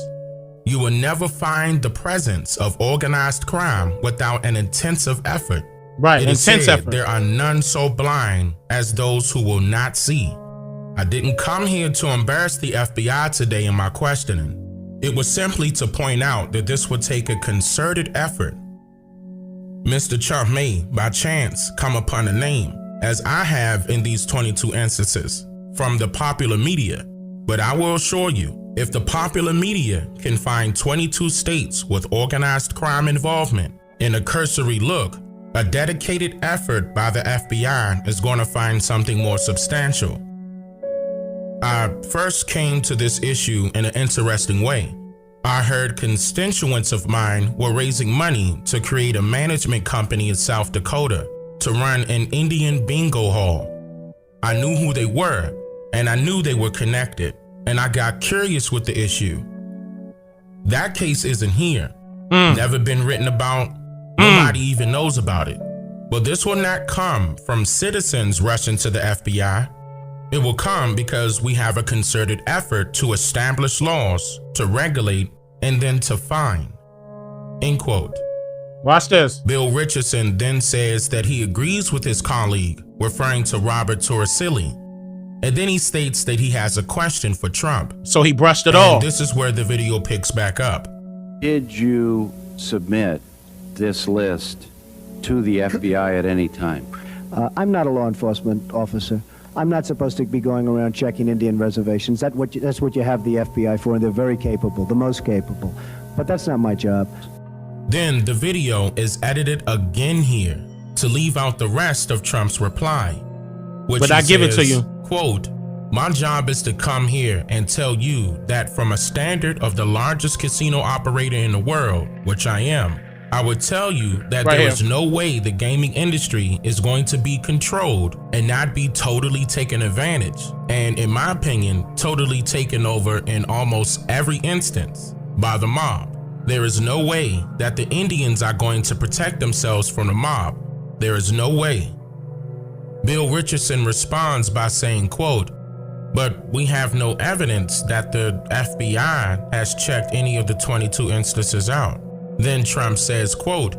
You will never find the presence of organized crime without an intensive effort. Right, It is intense said, effort. There are none so blind as those who will not see. I didn't come here to embarrass the FBI today in my questioning. It was simply to point out that this would take a concerted effort. Mr. Trump may, by chance, come upon a name, as I have in these 22 instances, from the popular media. But I will assure you, if the popular media can find 22 states with organized crime involvement in a cursory look, a dedicated effort by the FBI is going to find something more substantial. I first came to this issue in an interesting way. I heard constituents of mine were raising money to create a management company in South Dakota to run an Indian bingo hall. I knew who they were, and I knew they were connected, and I got curious with the issue. That case isn't here. Never been written about. Nobody even knows about it. But this will not come from citizens rushing to the FBI. It will come because we have a concerted effort to establish laws, to regulate, and then to fine. End quote. Watch this. Bill Richardson then says that he agrees with his colleague, referring to Robert Torricelli. And then he states that he has a question for Trump. So he brushed it and off. This is where the video picks back up. Did you submit this list to the FBI at any time? I'm not a law enforcement officer. I'm not supposed to be going around checking Indian reservations. That's what you have the FBI for, and they're very capable, the most capable. But that's not my job. Then the video is edited again here to leave out the rest of Trump's reply. But I give it to you. Quote, my job is to come here and tell you that from a standard of the largest casino operator in the world, which I am, I would tell you that there is no way the gaming industry is going to be controlled and not be totally taken advantage, and in my opinion, totally taken over in almost every instance by the mob. There is no way that the Indians are going to protect themselves from the mob. There is no way. Bill Richardson responds by saying, quote, but we have no evidence that the FBI has checked any of the 22 instances out. Then Trump says, quote,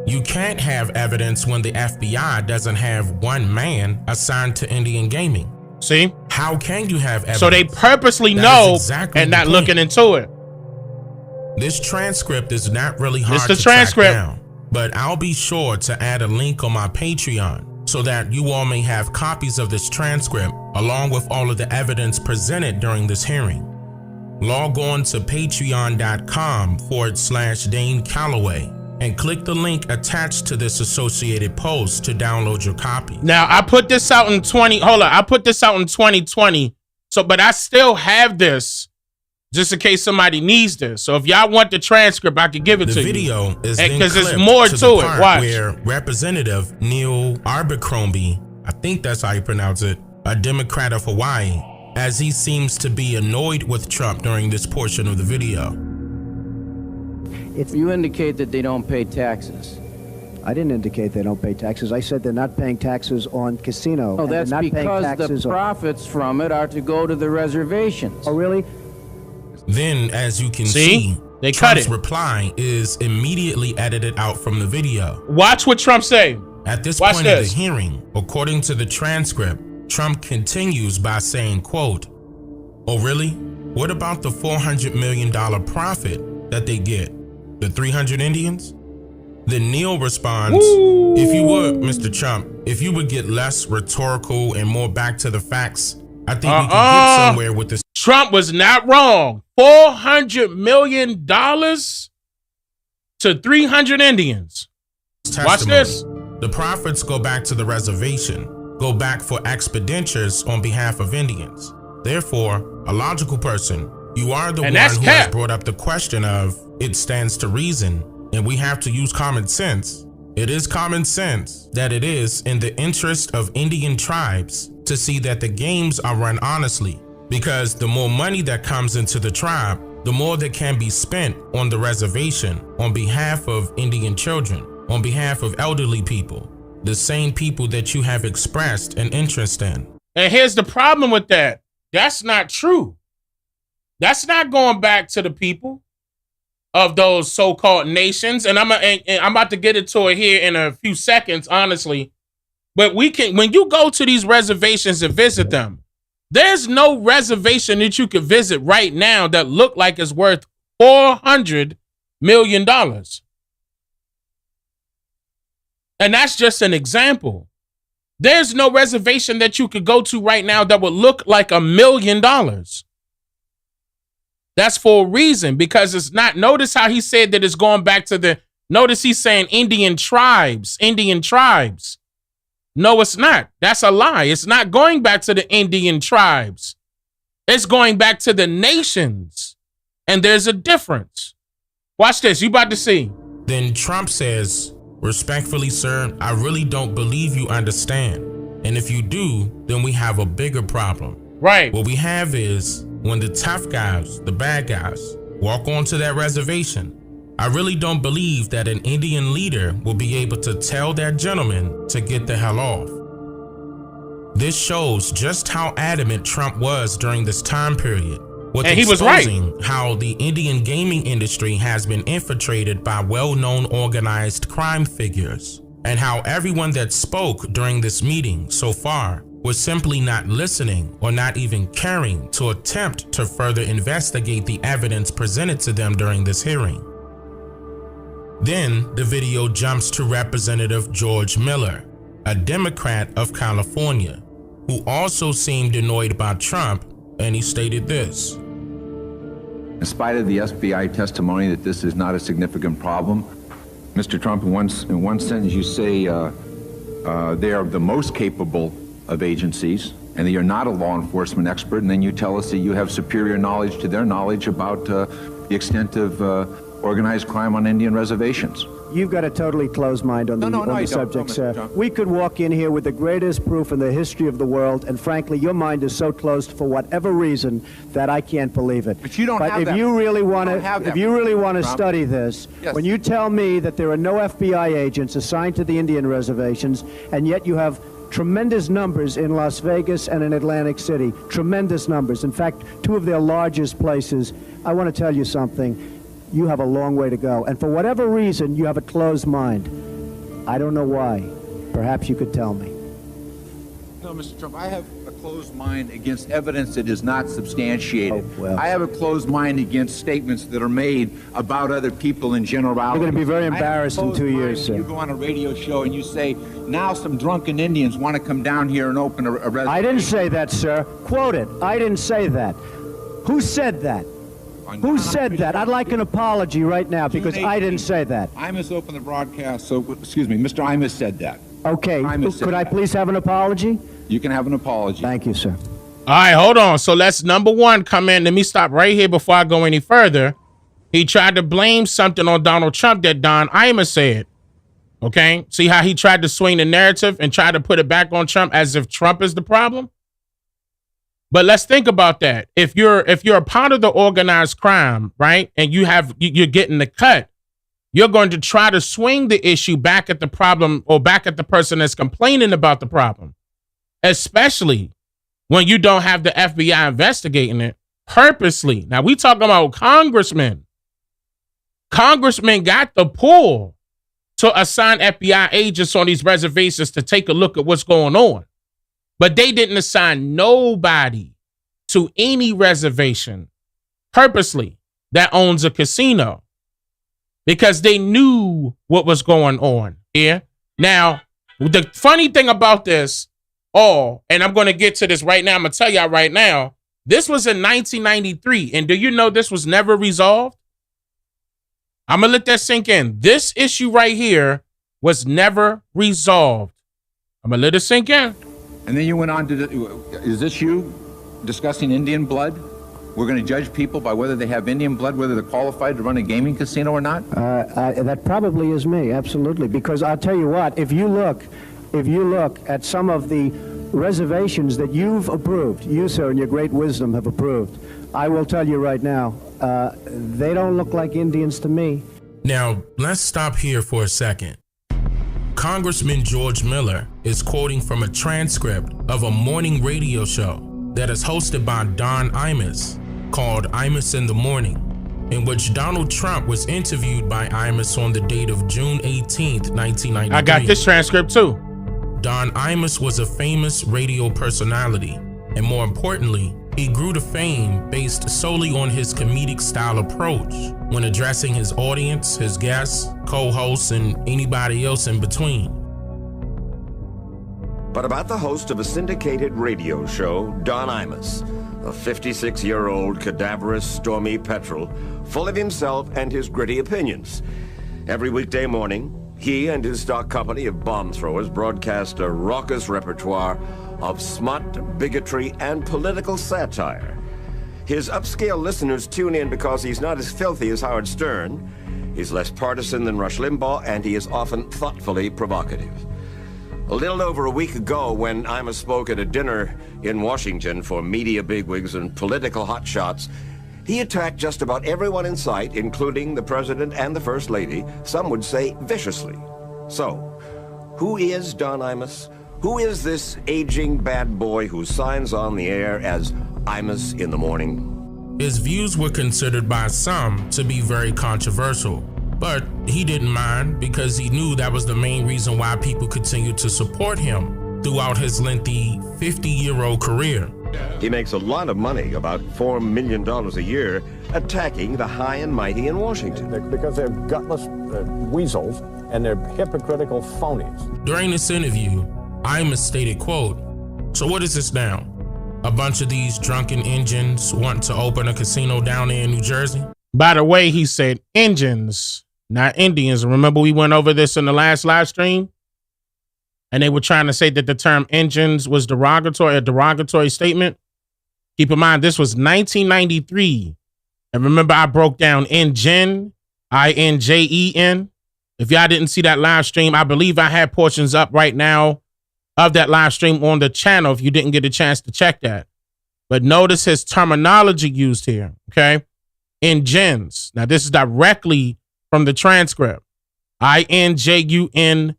you can't have evidence when the FBI doesn't have one man assigned to Indian gaming. See? How can you have evidence? So they purposely know and not looking into it. This transcript is not really hard It's the to track transcript. down, but I'll be sure to add a link on my Patreon so that you all may have copies of this transcript along with all of the evidence presented during this hearing. Log on to patreon.com/Dane Calloway and click the link attached to this associated post to download your copy. Now, I put this out in 2020. So, but I still have this just in case somebody needs this. So if y'all want the transcript, I could give it to you. The video is because there's more to it. Watch. Where Representative Neil Abercrombie, I think that's how you pronounce it, a Democrat of Hawaii, as he seems to be annoyed with Trump during this portion of the video. You indicate that they don't pay taxes. I didn't indicate they don't pay taxes. I said they're not paying taxes on casino. No, that's because the profits from it are to go to the reservations. Oh, really? Then, as you can see they Trump's cut it. reply is immediately edited out from the video. Watch what Trump say. At this point of the hearing, according to the transcript, Trump continues by saying, quote, "Oh, really? What about the $400 million profit that they get? The 300 Indians?" Then Neil responds, "If you would, Mr. Trump, if you would get less rhetorical and more back to the facts, I think we could get somewhere with this." Trump was not wrong. $400 million to 300 Indians. Watch this. The profits go back to the reservation, go back for expenditures on behalf of Indians. Therefore, a logical person, you are the one who has brought up the question of, it stands to reason, and we have to use common sense. It is common sense that it is in the interest of Indian tribes to see that the games are run honestly, because the more money that comes into the tribe, the more that can be spent on the reservation on behalf of Indian children, on behalf of elderly people, the same people that you have expressed an interest in. And here's the problem with that. That's not true. That's not going back to the people of those so-called nations. And I'm about to get into it here in a few seconds, honestly. But when you go to these reservations and visit them, there's no reservation that you could visit right now that look like it's worth $400 million. And that's just an example. There's no reservation that you could go to right now that would look like $1 million. That's for a reason, because it's not, notice how he said that it's going back to notice he's saying Indian tribes. No, it's not. That's a lie. It's not going back to the Indian tribes. It's going back to the nations. And there's a difference. Watch this. You about to see. Then Trump says, "Respectfully, sir, I really don't believe you understand. And if you do, then we have a bigger problem." Right. What we have is when the tough guys, the bad guys, walk onto that reservation, I really don't believe that an Indian leader will be able to tell that gentleman to get the hell off. This shows just how adamant Trump was during this time period, with and he was right. How the Indian gaming industry has been infiltrated by well-known organized crime figures, and how everyone that spoke during this meeting so far was simply not listening or not even caring to attempt to further investigate the evidence presented to them during this hearing. Then the video jumps to Representative George Miller, a Democrat of California, who also seemed annoyed by Trump, and he stated this. In spite of the FBI testimony that this is not a significant problem, Mr. Trump, in one sentence you say they are the most capable of agencies and that you're not a law enforcement expert, and then you tell us that you have superior knowledge to their knowledge about the extent of organized crime on Indian reservations. You've got a totally closed mind on the subject, sir. We could walk in here with the greatest proof in the history of the world, and frankly, your mind is so closed for whatever reason that I can't believe it. But you don't have that. If you really want to study this, yes. When you tell me that there are no FBI agents assigned to the Indian reservations, and yet you have tremendous numbers in Las Vegas and in Atlantic City, tremendous numbers. In fact, two of their largest places. I want to tell you something. You have a long way to go. And for whatever reason, you have a closed mind. I don't know why. Perhaps you could tell me. No, Mr. Trump, I have a closed mind against evidence that is not substantiated. Oh, well. I have a closed mind against statements that are made about other people in general. You're going to be very embarrassed in 2 years, sir. You go on a radio show and you say, now some drunken Indians want to come down here and open a residence. I didn't say that, sir. Quote it. I didn't say that. Who said that? Who said that? I'd like an apology right now because I didn't say that. Imus opened the broadcast, so, excuse me, Mr. Imus said that. Okay. Could I please have an apology? You can have an apology. Thank you, sir. All right, hold on. So let's number one come in. Let me stop right here before I go any further. He tried to blame something on Donald Trump that Don Imus said. Okay, see how he tried to swing the narrative and try to put it back on Trump as if Trump is the problem? But let's think about that. If you're a part of the organized crime, right, and you're getting the cut, you're going to try to swing the issue back at the problem or back at the person that's complaining about the problem, especially when you don't have the FBI investigating it purposely. Now, we talking about congressmen. Congressmen got the pull to assign FBI agents on these reservations to take a look at what's going on. But they didn't assign nobody to any reservation purposely that owns a casino because they knew what was going on. Yeah. Now, the funny thing about this, and I'm going to get to this right now. I'm going to tell y'all right now, this was in 1993. And do you know this was never resolved? I'm going to let that sink in. This issue right here was never resolved. I'm going to let it sink in. And then you went on to, is this you discussing Indian blood? We're going to judge people by whether they have Indian blood, whether they're qualified to run a gaming casino or not? That probably is me, absolutely. Because I'll tell you what, if you look at some of the reservations that you've approved, you, sir, in your great wisdom have approved, I will tell you right now, they don't look like Indians to me. Now, let's stop here for a second. Congressman George Miller is quoting from a transcript of a morning radio show that is hosted by Don Imus called Imus in the Morning, in which Donald Trump was interviewed by Imus on the date of June 18th, 1993. I got this transcript too. Don Imus was a famous radio personality, and more importantly, he grew to fame based solely on his comedic style approach when addressing his audience, his guests, co-hosts, and anybody else in between. But about the host of a syndicated radio show, Don Imus, a 56-year-old cadaverous, stormy petrel, full of himself and his gritty opinions. Every weekday morning, he and his stock company of bomb throwers broadcast a raucous repertoire of smut, bigotry, and political satire. His upscale listeners tune in because he's not as filthy as Howard Stern, he's less partisan than Rush Limbaugh, and he is often thoughtfully provocative. A little over a week ago, when Imus spoke at a dinner in Washington for media bigwigs and political hotshots, he attacked just about everyone in sight, including the president and the first lady, some would say viciously. So, who is Don Imus? Who is this aging bad boy who signs on the air as Imus in the Morning? His views were considered by some to be very controversial, but he didn't mind because he knew that was the main reason why people continued to support him throughout his lengthy 50-year-old career. He makes a lot of money, about $4 million a year, attacking the high and mighty in Washington. Because they're gutless weasels and they're hypocritical phonies. During this interview, Imus stated, quote, "So what is this now? A bunch of these drunken Indians want to open a casino down there in New Jersey?" By the way, he said Indians, not Indians. Remember we went over this in the last live stream? And they were trying to say that the term Indians was derogatory, a derogatory statement. Keep in mind, this was 1993. And remember, I broke down INJEN, INJEN. If y'all didn't see that live stream, I believe I have portions up right now of that live stream on the channel if you didn't get a chance to check that. But notice his terminology used here, okay? INJENs. Now, this is directly from the transcript. INJUNS.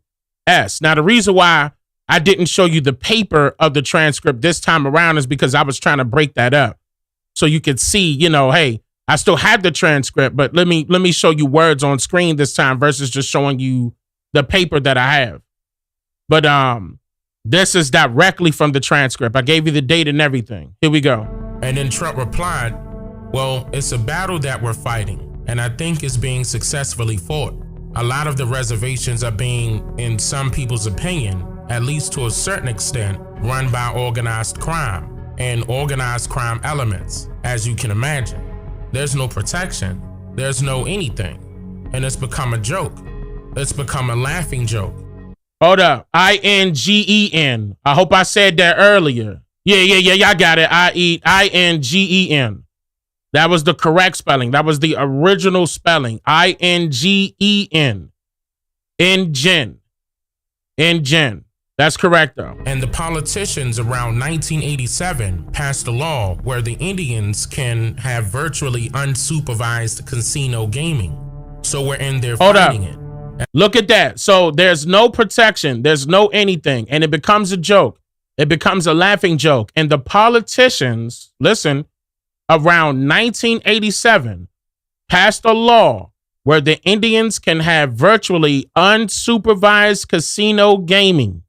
Now, the reason why I didn't show you the paper of the transcript this time around is because I was trying to break that up so you could see, you know, hey, I still have the transcript, but let me show you words on screen this time versus just showing you the paper that I have. But This is directly from the transcript. I gave you the date and everything. Here we go. And then Trump replied, well, it's a battle that we're fighting, and I think it's being successfully fought. A lot of the reservations are being, in some people's opinion, at least to a certain extent, run by organized crime and organized crime elements, as you can imagine. There's no protection. There's no anything. And it's become a joke. It's become a laughing joke. Hold up. I-N-G-E-N. I hope I said that earlier. Yeah, y'all got it. I-N-G-E-N. That was the correct spelling. That was the original spelling. I-N-G-E-N. INGEN. INGEN. That's correct, though. And the politicians around 1987 passed a law where the Indians can have virtually unsupervised casino gaming. So we're in there fighting it. Look at that. So there's no protection. There's no anything. And it becomes a joke. It becomes a laughing joke. And the politicians, listen, around 1987 passed a law where the Indians can have virtually unsupervised casino gaming.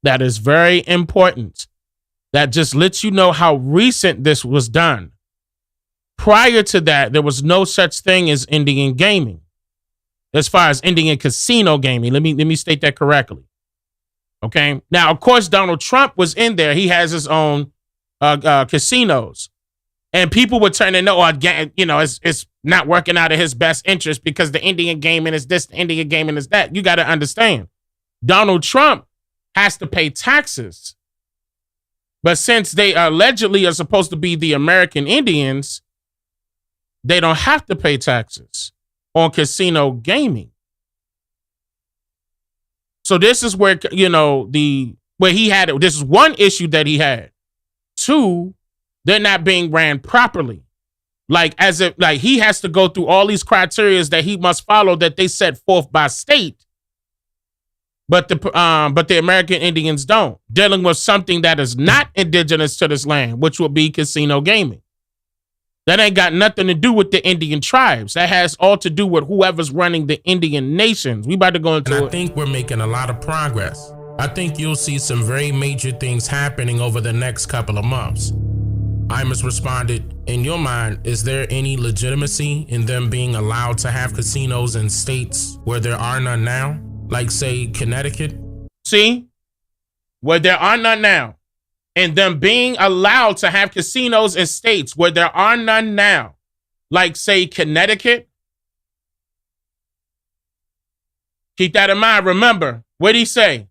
That is very important. That just lets you know how recent this was done. Prior to that, there was no such thing as Indian gaming. As far as Indian casino gaming, let me state that correctly. Okay. Now, of course, Donald Trump was in there. He has his own casinos, and people were turning, it's not working out of his best interest because the Indian gaming is this, the Indian gaming is that. You got to understand, Donald Trump has to pay taxes, but since they allegedly are supposed to be the American Indians, they don't have to pay taxes on casino gaming. So this is where, this is one issue that he had. Two, they're not being ran properly. He has to go through all these criteria that he must follow that they set forth by state. But the American Indians don't, dealing with something that is not indigenous to this land, which will be casino gaming. That ain't got nothing to do with the Indian tribes. That has all to do with whoever's running the Indian nations. We about to go into it. I think we're making a lot of progress. I think you'll see some very major things happening over the next couple of months. Imus responded, in your mind, is there any legitimacy in them being allowed to have casinos in states where there are none now? Like, say, Connecticut? See? Where there are none now. And them being allowed to have casinos in states where there are none now, like, say, Connecticut. Keep that in mind. Remember, what'd he say?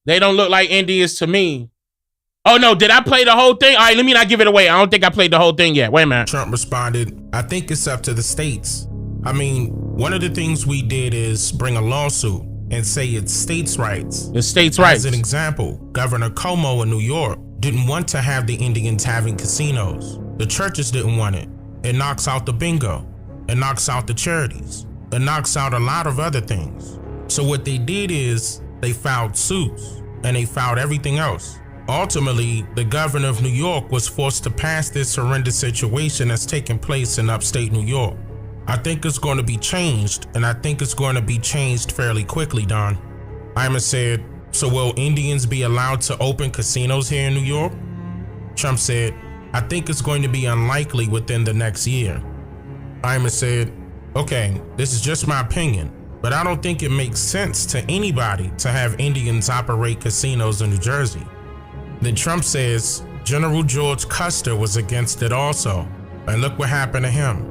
They don't look like Indians to me. Oh, no, did I play the whole thing? All right, let me not give it away. I don't think I played the whole thing yet. Wait a minute. Trump responded, I think it's up to the states. I mean, one of the things we did is bring a lawsuit and say it's states' rights. It's states' rights. As an example, Governor Cuomo in New York didn't want to have the Indians having casinos. The churches didn't want it. It knocks out the bingo. It knocks out the charities. It knocks out a lot of other things. So what they did is they filed suits and they filed everything else. Ultimately, the governor of New York was forced to pass this horrendous situation that's taking place in upstate New York. I think it's going to be changed, and I think it's going to be changed fairly quickly, Don. Imus said, so will Indians be allowed to open casinos here in New York? Trump said, I think it's going to be unlikely within the next year. Imus said, okay, this is just my opinion, but I don't think it makes sense to anybody to have Indians operate casinos in New Jersey. Then Trump says, General George Custer was against it also, and look what happened to him.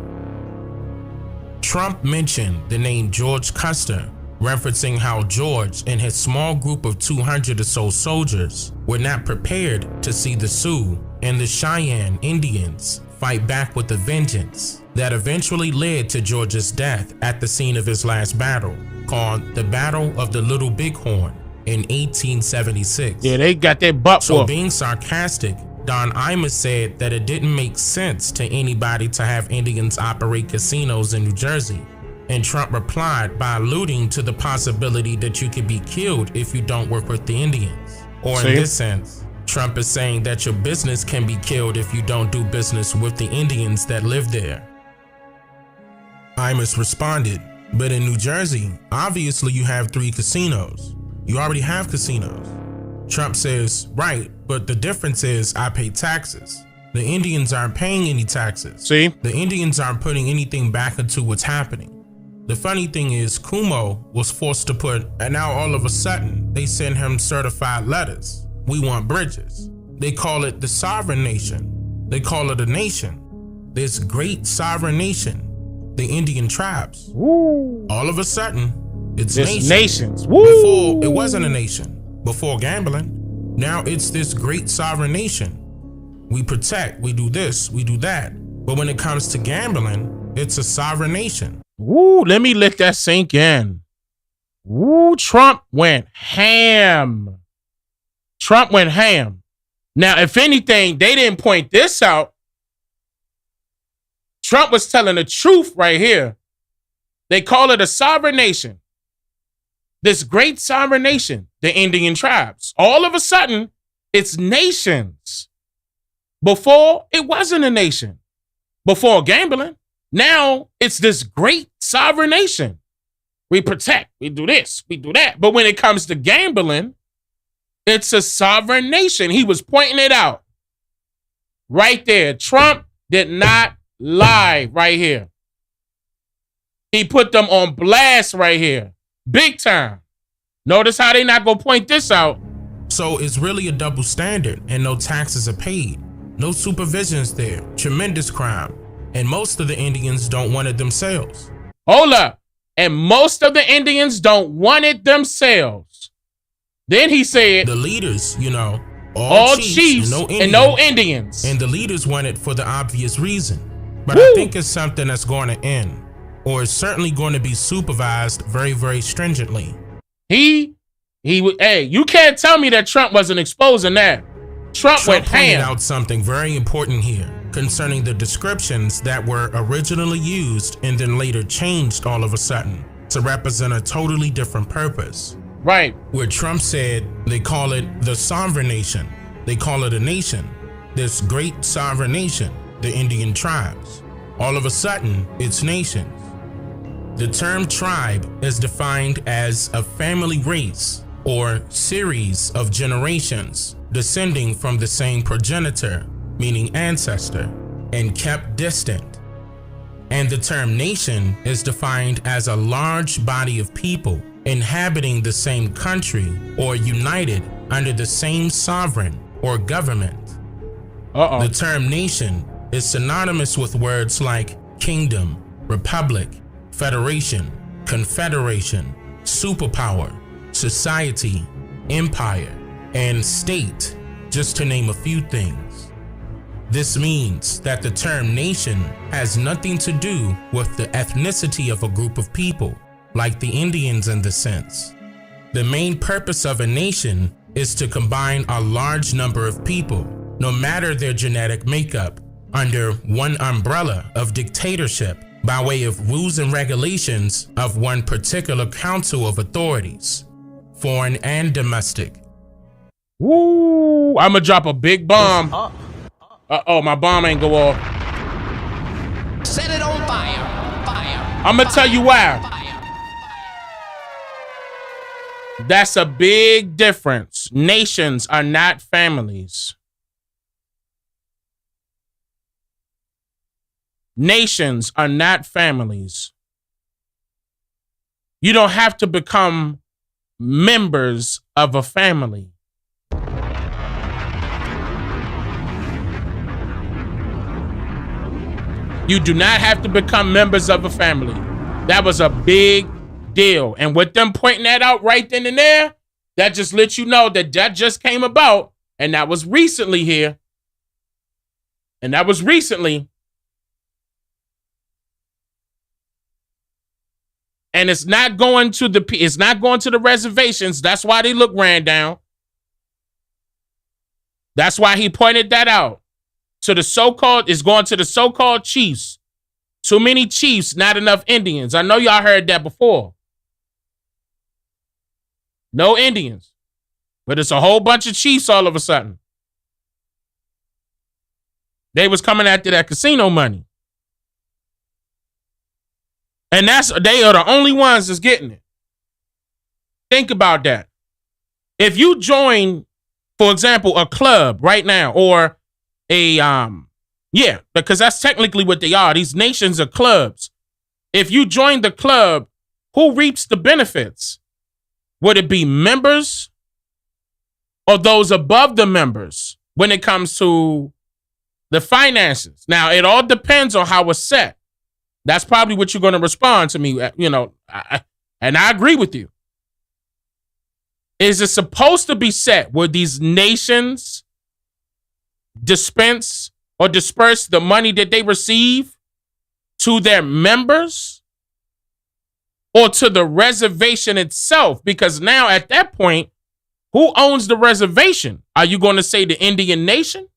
Trump mentioned the name George Custer, referencing how George and his small group of 200 or so soldiers were not prepared to see the Sioux and the Cheyenne Indians fight back with a vengeance that eventually led to George's death at the scene of his last battle, called the Battle of the Little Bighorn in 1876. Yeah, they got their butt So whooped. being sarcastic, Don Imus said that it didn't make sense to anybody to have Indians operate casinos in New Jersey. And Trump replied by alluding to the possibility that you could be killed if you don't work with the Indians. Or in this sense, Trump is saying that your business can be killed if you don't do business with the Indians that live there. Imus responded, but in New Jersey, obviously you have 3 casinos. You already have casinos. Trump says, right, but the difference is I pay taxes. The Indians aren't paying any taxes. See? The Indians aren't putting anything back into what's happening. The funny thing is Kumo was forced to put, and now all of a sudden they send him certified letters. We want bridges. They call it the sovereign nation. They call it a nation. This great sovereign nation, the Indian tribes. Woo. All of a sudden, it's nations. Woo. Before, it wasn't a nation. Before gambling. Now it's this great sovereign nation. We protect, we do this, we do that. But when it comes to gambling, it's a sovereign nation. Woo, let me let that sink in. Woo, Trump went ham. Trump went ham. Now, if anything, they didn't point this out. Trump was telling the truth right here. They call it a sovereign nation. This great sovereign nation, the Indian tribes. All of a sudden, it's nations. Before, it wasn't a nation. Before gambling, now it's this great sovereign nation. We protect, we do this, we do that. But when it comes to gambling, it's a sovereign nation. He was pointing it out. Right there. Trump did not lie right here. He put them on blast right here. Big time. Notice how they not gonna point this out. So it's really a double standard and no taxes are paid. No supervision's there. Tremendous crime. And most of the Indians don't want it themselves. Hold up. And most of the Indians don't want it themselves. Then he said, the leaders, all chiefs and no Indians. And the leaders want it for the obvious reason. But I think it's something that's going to end. Or it's certainly going to be supervised very, very stringently. Hey, you can't tell me that Trump wasn't exposing that. Trump went pointed ham. out something very important here concerning the descriptions that were originally used and then later changed all of a sudden to represent a totally different purpose. Right. Where Trump said they call it the sovereign nation. They call it a nation. This great sovereign nation, the Indian tribes. All of a sudden, it's nations. The term tribe is defined as a family race or series of generations descending from the same progenitor, meaning ancestor, and kept distant. And the term nation is defined as a large body of people inhabiting the same country or united under the same sovereign or government. The term nation is synonymous with words like kingdom, republic, federation, confederation, superpower, society, empire, and state, just to name a few things. This means that the term nation has nothing to do with the ethnicity of a group of people, like the Indians in the sense. The main purpose of a nation is to combine a large number of people, no matter their genetic makeup, under one umbrella of dictatorship by way of rules and regulations of one particular council of authorities, foreign and domestic. Woo! I'ma drop a big bomb. Uh-oh, my bomb ain't go off. Set it on fire. Fire. I'ma tell you why. That's a big difference. Nations are not families. Nations are not families. You don't have to become members of a family. You do not have to become members of a family. That was a big deal. And with them pointing that out right then and there, that just lets you know that that just came about. And that was recently here. And that was recently. And it's not going to the reservations. That's why they look ran down. That's why he pointed that out. To the so-called, it's going to the so-called chiefs. Too many chiefs, not enough Indians. I know y'all heard that before. No Indians. But it's a whole bunch of chiefs all of a sudden. They was coming after that casino money. And they are the only ones that's getting it. Think about that. If you join, for example, a club right now, or because that's technically what they are. These nations are clubs. If you join the club, who reaps the benefits? Would it be members or those above the members when it comes to the finances? Now, it all depends on how it's set. That's probably what you're going to respond to me, and I agree with you. Is it supposed to be set where these nations dispense or disperse the money that they receive to their members or to the reservation itself? Because now at that point, who owns the reservation? Are you going to say the Indian nation?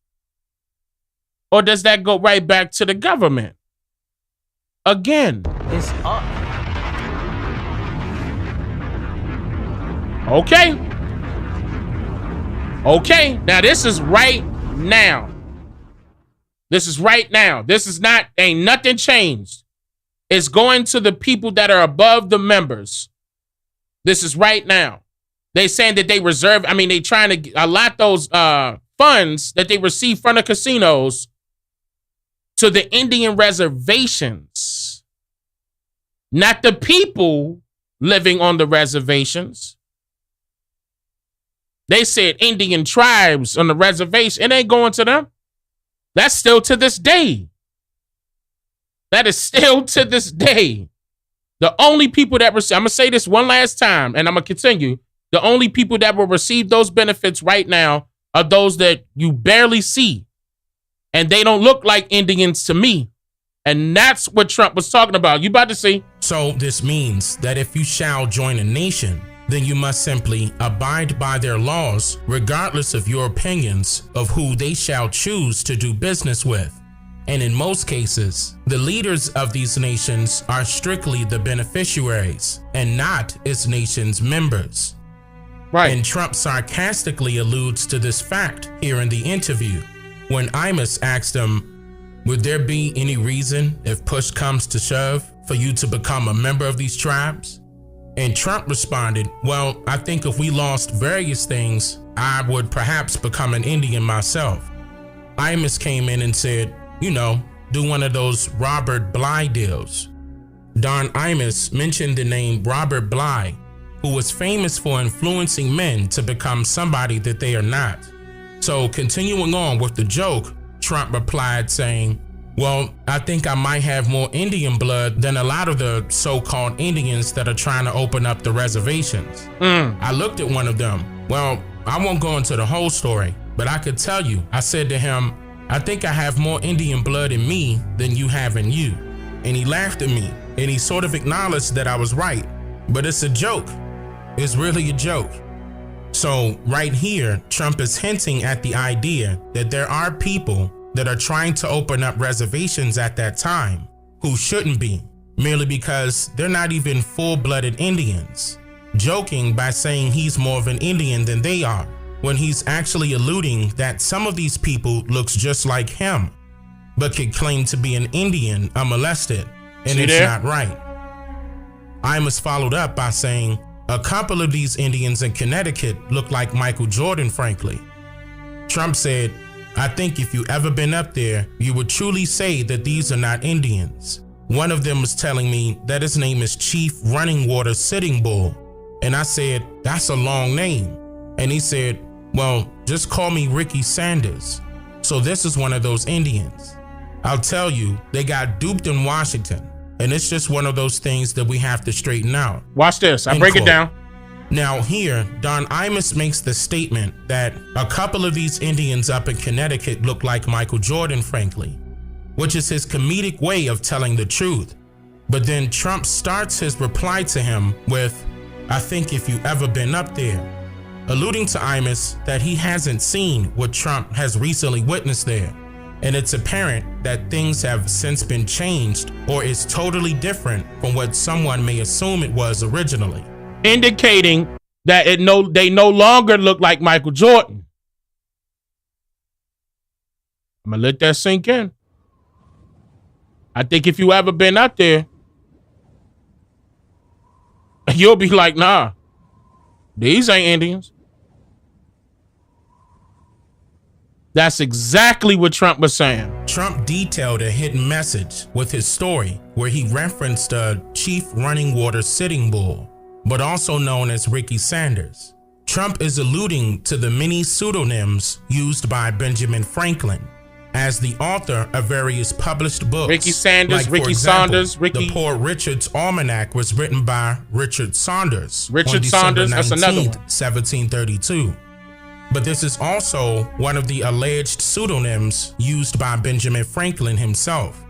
Or does that go right back to the government? Again, It's up. okay. Okay, now this is right now. This is right now. This is not, ain't nothing changed. It's going to the people that are above the members. This is right now. They saying that they reserve, they trying to allot those funds that they receive from the casinos to the Indian reservations. Not the people living on the reservations. They said Indian tribes on the reservation. It ain't going to them. That's still to this day. That is still to this day. The only people that receive, I'm going to say this one last time, and I'm going to continue. The only people that will receive those benefits right now are those that you barely see. And they don't look like Indians to me. And that's what Trump was talking about. You about to see. So this means that if you shall join a nation, then you must simply abide by their laws, regardless of your opinions of who they shall choose to do business with. And in most cases, the leaders of these nations are strictly the beneficiaries and not its nation's members. Right. And Trump sarcastically alludes to this fact here in the interview when Imus asked him, would there be any reason, if push comes to shove, for you to become a member of these tribes? And Trump responded, well, I think if we lost various things, I would perhaps become an Indian myself. Imus came in and said, do one of those Robert Bly deals. Don Imus mentioned the name Robert Bly, who was famous for influencing men to become somebody that they are not. So continuing on with the joke, Trump replied saying, well, I think I might have more Indian blood than a lot of the so-called Indians that are trying to open up the reservations. I looked at one of them. Well, I won't go into the whole story, but I could tell you, I said to him, I think I have more Indian blood in me than you have in you. And he laughed at me, and he sort of acknowledged that I was right. But it's a joke. It's really a joke. So right here, Trump is hinting at the idea that there are people that are trying to open up reservations at that time who shouldn't be, merely because they're not even full-blooded Indians, joking by saying he's more of an Indian than they are, when he's actually alluding that some of these people looks just like him, but could claim to be an Indian unmolested, and it's not right. Imus followed up by saying, a couple of these Indians in Connecticut look like Michael Jordan, frankly. Trump said, I think if you ever been up there, you would truly say that these are not Indians. One of them was telling me that his name is Chief Running Water Sitting Bull. And I said, that's a long name. And he said, well, just call me Ricky Sanders. So this is one of those Indians. I'll tell you, they got duped in Washington. And it's just one of those things that we have to straighten out. Watch this. I break it down. Now here, Don Imus makes the statement that a couple of these Indians up in Connecticut look like Michael Jordan, frankly, which is his comedic way of telling the truth. But then Trump starts his reply to him with, I think if you ever been up there, alluding to Imus that he hasn't seen what Trump has recently witnessed there. And it's apparent that things have since been changed or is totally different from what someone may assume it was originally. Indicating that they no longer look like Michael Jordan. I'm gonna let that sink in. I think if you ever been out there, you'll be like, nah, these ain't Indians. That's exactly what Trump was saying. Trump detailed a hidden message with his story where he referenced a chief running water sitting bull, but also known as Ricky Sanders. Trump is alluding to the many pseudonyms used by Benjamin Franklin as the author of various published books. Ricky Sanders, like, Ricky for example, Saunders, Ricky. The Poor Richard's Almanac was written by Richard Saunders. Richard on December Saunders, that's another 19th, one. 1732. But this is also one of the alleged pseudonyms used by Benjamin Franklin himself.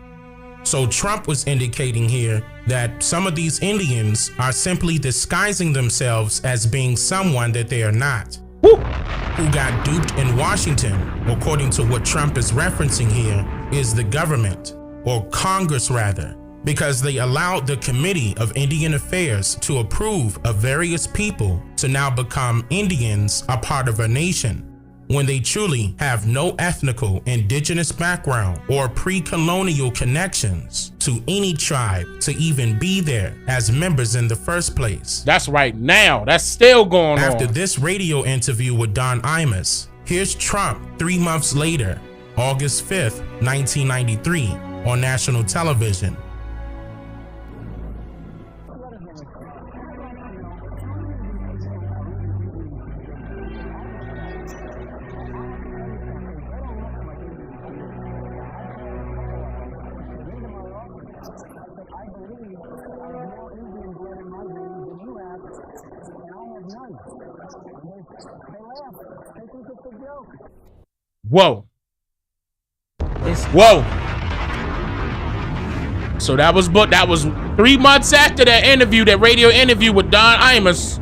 So Trump was indicating here that some of these Indians are simply disguising themselves as being someone that they are not. Who got duped in Washington, according to what Trump is referencing here, is the government, or Congress rather, because they allowed the Committee of Indian Affairs to approve of various people to now become Indians, a part of a nation, when they truly have no ethnical indigenous background or pre-colonial connections to any tribe to even be there as members in the first place. That's right now. That's still going on. After this radio interview with Don Imus, here's Trump 3 months later, August 5th, 1993, on national television. Whoa. Whoa. So that was 3 months after that interview, that radio interview with Don Imus.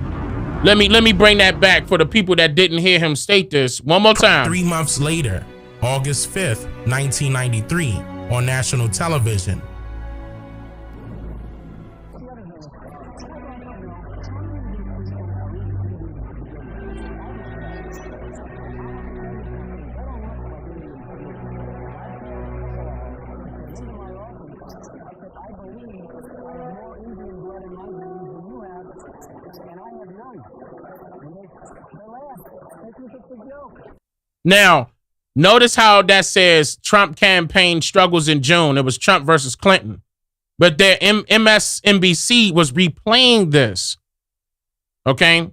Let me bring that back for the people that didn't hear him state this one more time. 3 months later, August 5th, 1993, on national television. Now, notice how that says Trump campaign struggles in June. It was Trump versus Clinton. But their MSNBC was replaying this, okay,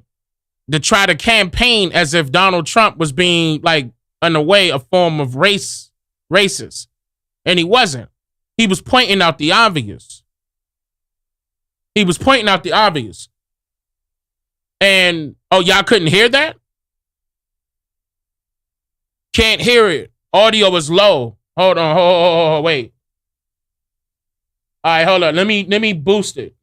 to try to campaign as if Donald Trump was being, like, in a way, a form of racist. And he wasn't. He was pointing out the obvious. He was pointing out the obvious. And, oh, y'all couldn't hear that? Can't hear it. Audio is low. Hold on. Wait. All right, hold on. Let me boost it.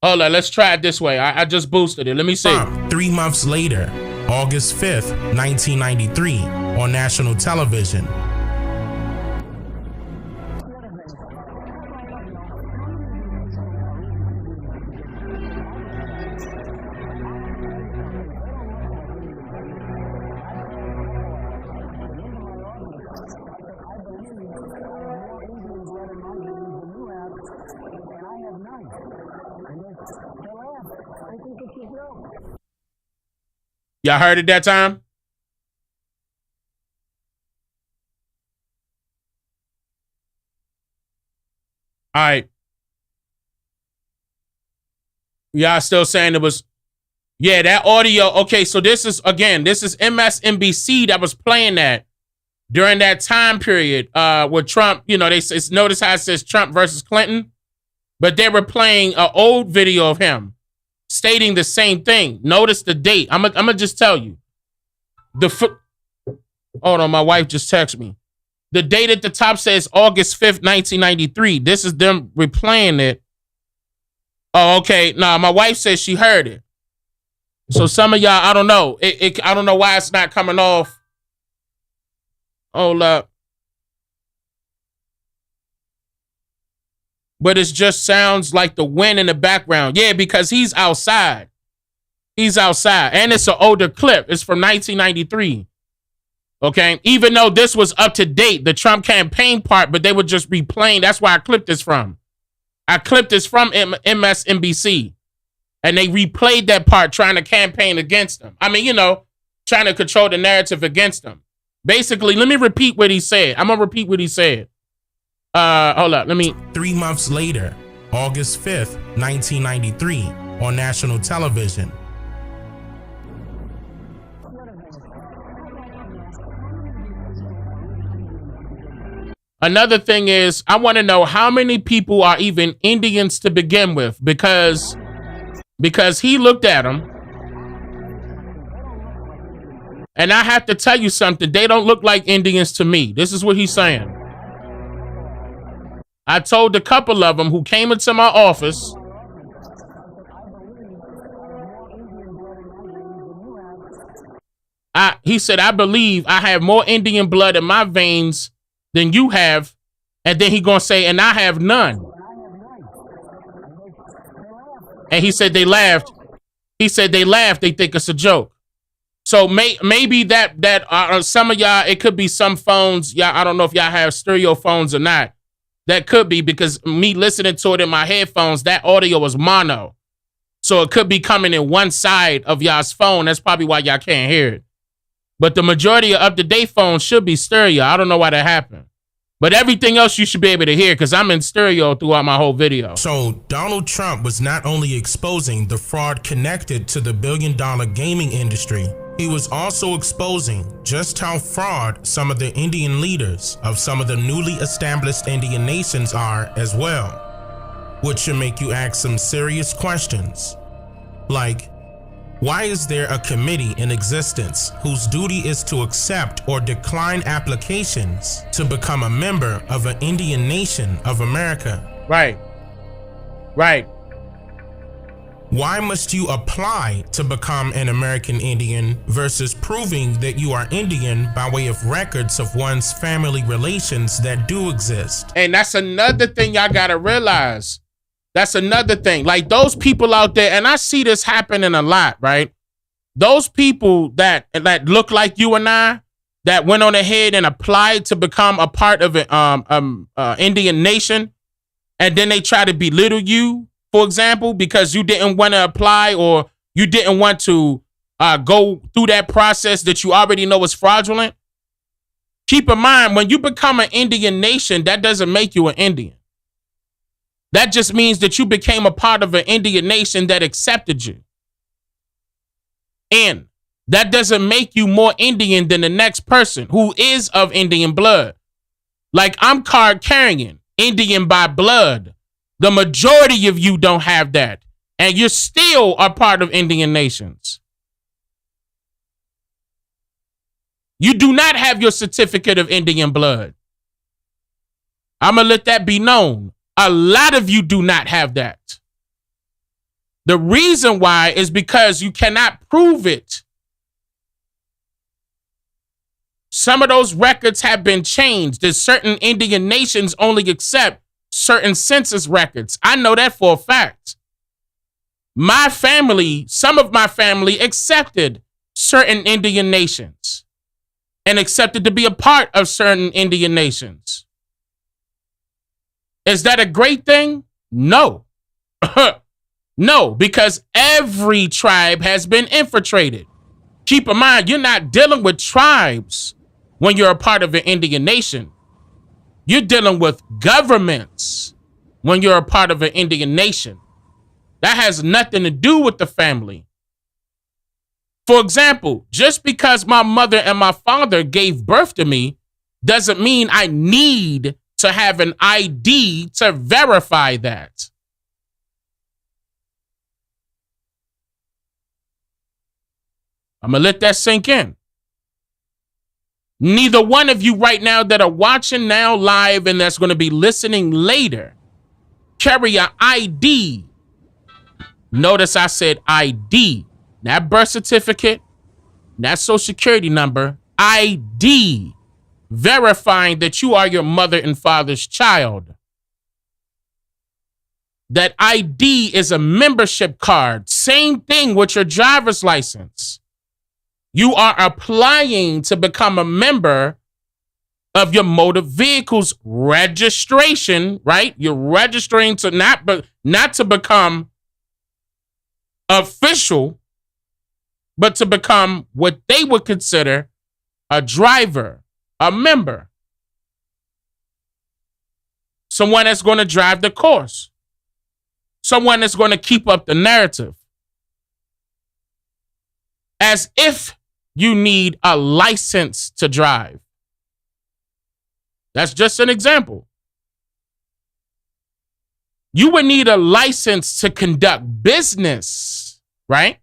Hold on. Let's try it this way. I just boosted it. Let me see. 3 months later, August 5th, 1993, on national television. Y'all heard it that time? All right. Y'all still saying it was, yeah, that audio. Okay, so this is MSNBC that was playing that during that time period with Trump. You know, notice how it says Trump versus Clinton, but they were playing an old video of him stating the same thing. Notice the date. I'm gonna just tell you. Hold on, my wife just texted me. The date at the top says August 5th, 1993. This is them replaying it. Oh, okay. Nah, my wife says she heard it. So some of y'all, I don't know. I don't know why it's not coming off. Hold up. But it just sounds like the wind in the background. Yeah, because he's outside. And it's an older clip. It's from 1993. Okay? Even though this was up to date, the Trump campaign part, but they were just replaying. That's where I clipped this from. I clipped this from MSNBC. And they replayed that part trying to campaign against him. I mean, you know, trying to control the narrative against him. Basically, let me repeat what he said. I'm gonna repeat what he said. Hold up, 3 months later, August 5th, 1993, on national television. Another thing is, I want to know how many people are even Indians to begin with, because he looked at them, and I have to tell you something. They don't look like Indians to me. This is what he's saying. I told a couple of them who came into my office, he said, I believe I have more Indian blood in my veins than you have. And then he gonna say, and I have none. And he said they laughed. He said they laughed. They think it's a joke. So maybe that some of y'all, it could be some phones. Y'all, I don't know if y'all have stereo phones or not. That could be, because me listening to it in my headphones, that audio was mono. So it could be coming in one side of y'all's phone. That's probably why y'all can't hear it. But the majority of up-to-date phones should be stereo. I don't know why that happened. But everything else you should be able to hear, because I'm in stereo throughout my whole video. So Donald Trump was not only exposing the fraud connected to the billion-dollar gaming industry, he was also exposing just how fraud some of the Indian leaders of some of the newly established Indian nations are as well, which should make you ask some serious questions. Like, why is there a committee in existence whose duty is to accept or decline applications to become a member of an Indian nation of America? Right. Why must you apply to become an American Indian versus proving that you are Indian by way of records of one's family relations that do exist? And that's another thing y'all gotta realize. That's another thing. Like those people out there, and I see this happening a lot, right? Those people that look like you and I, that went on ahead and applied to become a part of an Indian nation, and then they try to belittle you, for example, because you didn't want to apply or you didn't want to go through that process that you already know is fraudulent. Keep in mind, when you become an Indian nation, that doesn't make you an Indian. That just means that you became a part of an Indian nation that accepted you. And that doesn't make you more Indian than the next person who is of Indian blood. Like, I'm card carrying, Indian by blood. The majority of you don't have that. And you still are part of Indian nations. You do not have your certificate of Indian blood. I'm going to let that be known. A lot of you do not have that. The reason why is because you cannot prove it. Some of those records have been changed. There's certain Indian nations only accept certain census records. I know that for a fact. My family, some of my family accepted certain Indian nations and accepted to be a part of certain Indian nations. Is that a great thing? No. No, because every tribe has been infiltrated. Keep in mind, you're not dealing with tribes when you're a part of an Indian nation. You're dealing with governments when you're a part of an Indian nation. That has nothing to do with the family. For example, just because my mother and my father gave birth to me doesn't mean I need to have an ID to verify that. I'm going to let that sink in. Neither one of you right now that are watching now live and that's going to be listening later carry an ID. Notice I said ID, not birth certificate, not social security number, ID. Verifying that you are your mother and father's child. That ID is a membership card. Same thing with your driver's license. You are applying to become a member of your motor vehicle's registration, right? You're registering to not to become official. but to become what they would consider a driver, a member, someone that's going to drive the course, someone that's going to keep up the narrative. As if you need a license to drive. That's just an example. You would need a license to conduct business, right?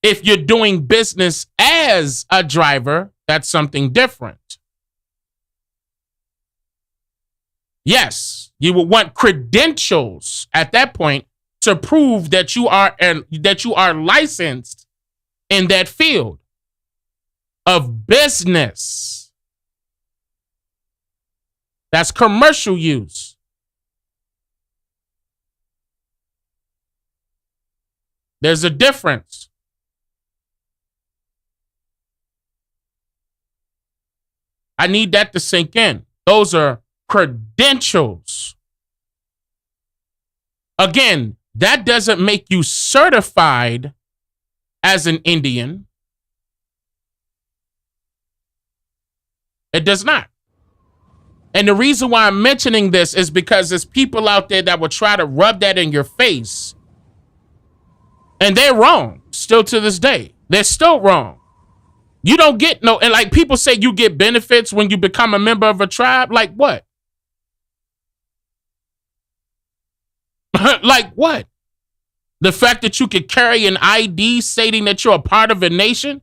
If you're doing business as a driver, that's something different. Yes, you would want credentials at that point to prove that you are licensed in that field of business. That's commercial use. There's a difference. I need that to sink in. Those are credentials. Again, that doesn't make you certified as an Indian. It does not. And the reason why I'm mentioning this is because there's people out there that will try to rub that in your face. And they're wrong. Still to this day. They're still wrong. You don't get no, and like people say you get benefits when you become a member of a tribe. Like what? Like what? The fact that you could carry an ID stating that you're a part of a nation?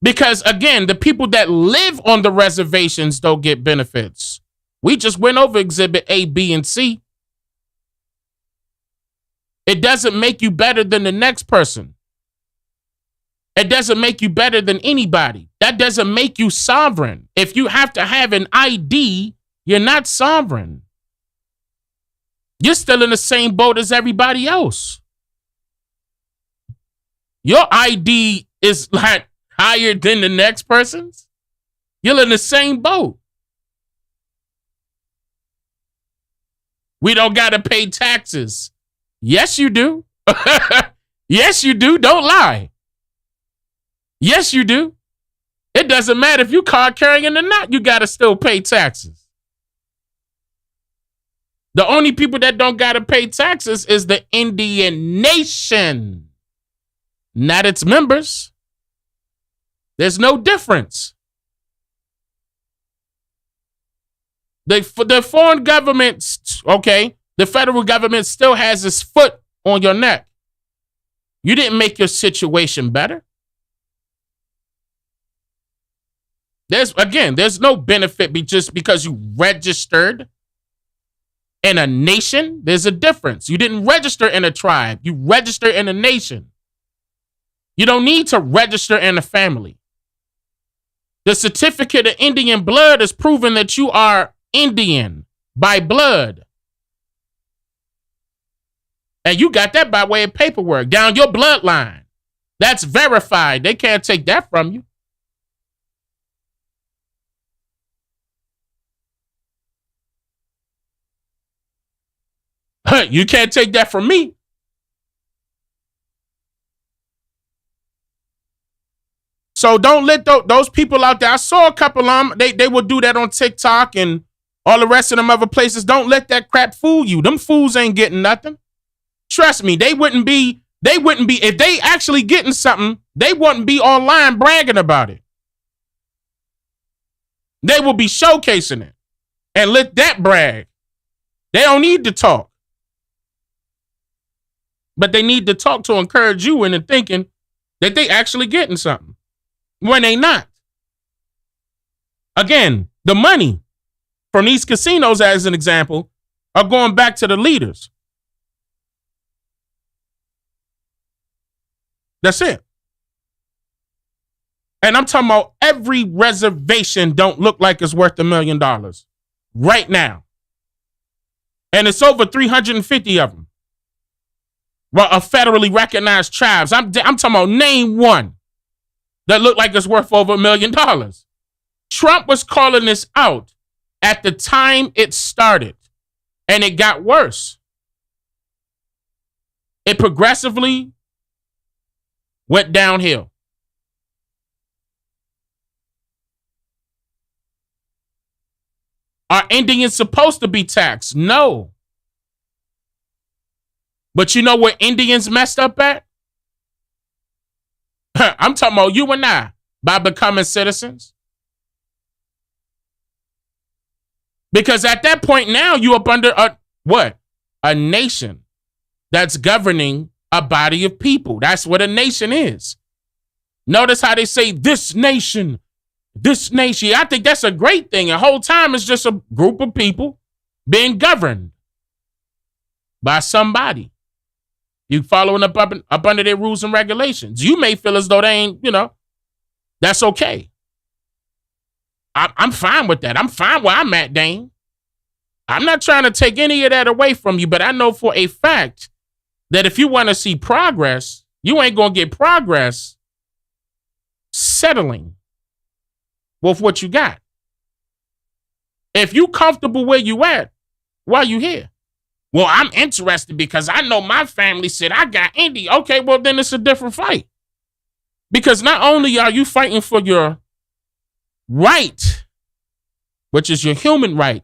Because again, the people that live on the reservations don't get benefits. We just went over Exhibit A, B, and C. It doesn't make you better than the next person. It doesn't make you better than anybody. That doesn't make you sovereign. If you have to have an ID, you're not sovereign. You're still in the same boat as everybody else. Your ID is like higher than the next person's. You're in the same boat. We don't got to pay taxes. Yes, you do. Yes, you do. Don't lie. Yes, you do. It doesn't matter if you card carrying or not. You got to still pay taxes. The only people that don't got to pay taxes is the Indian nation, not its members. There's no difference. The foreign government, okay, the federal government still has its foot on your neck. You didn't make your situation better. There's no benefit just because you registered in a nation. There's a difference. You didn't register in a tribe. You register in a nation. You don't need to register in a family. The certificate of Indian blood is proving that you are Indian by blood. And you got that by way of paperwork down your bloodline. That's verified. They can't take that from you. You can't take that from me. So don't let those people out there. I saw a couple of them. They would do that on TikTok and all the rest of them other places. Don't let that crap fool you. Them fools ain't getting nothing. Trust me, they wouldn't be, if they actually getting something, they wouldn't be online bragging about it. They will be showcasing it and let that brag. They don't need to talk. But they need to talk to encourage you into thinking that they actually getting something when they not. Again, the money from these casinos, as an example, are going back to the leaders. That's it. And I'm talking about every reservation don't look like it's worth $1 million right now. And it's over 350 of them. Well, a federally recognized tribes. I'm talking about name one that look like it's worth over $1 million. Trump was calling this out at the time it started, and it got worse. it progressively went downhill. Are Indians supposed to be taxed? No. But you know where Indians messed up at? I'm talking about you and I, by becoming citizens. Because at that point now, you up under a nation that's governing a body of people. That's what a nation is. Notice how they say this nation. I think that's a great thing. The whole time it's just a group of people being governed by somebody. You following up under their rules and regulations. You may feel as though they ain't, that's okay. I'm fine with that. I'm fine where I'm at, Dane. I'm not trying to take any of that away from you, but I know for a fact that if you want to see progress, you ain't going to get progress settling with what you got. If you comfortable where you at, why you here? Well, I'm interested because I know my family said I got Indy. Okay, well, then it's a different fight. Because not only are you fighting for your right, which is your human right,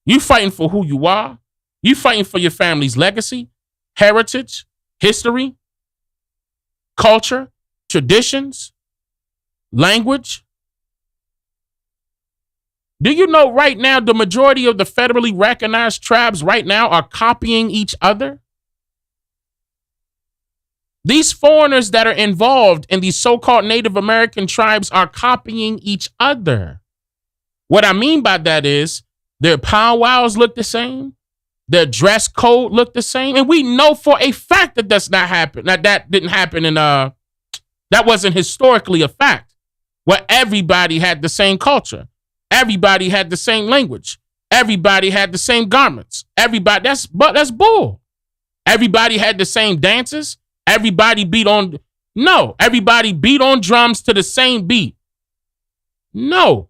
you fighting for who you are. You fighting for your family's legacy, heritage, history, culture, traditions, language. Do you know right now the majority of the federally recognized tribes right now are copying each other? These foreigners that are involved in these so-called Native American tribes are copying each other. What I mean by that is their powwows look the same. Their dress code look the same. And we know for a fact that that's not happened. That didn't happen that wasn't historically a fact where everybody had the same culture. Everybody had the same language. Everybody had the same garments. That's bull. Everybody had the same dances. Everybody beat on drums to the same beat. No.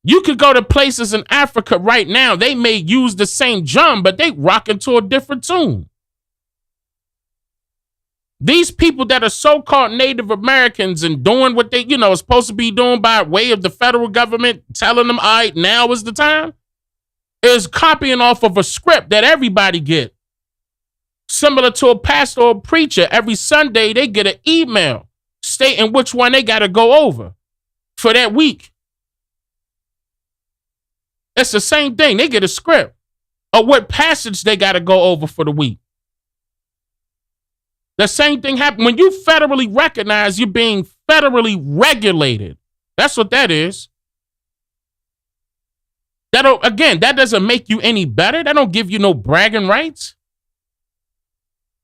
You could go to places in Africa right now. They may use the same drum, but they rocking to a different tune. These people that are so-called Native Americans and doing what they, are supposed to be doing by way of the federal government, telling them, all right, now is the time, is copying off of a script that everybody get. Similar to a pastor or preacher, every Sunday they get an email stating which one they got to go over for that week. It's the same thing. They get a script of what passage they got to go over for the week. The same thing happens when you federally recognize you're being federally regulated. That's what that is. That doesn't make you any better. That don't give you no bragging rights.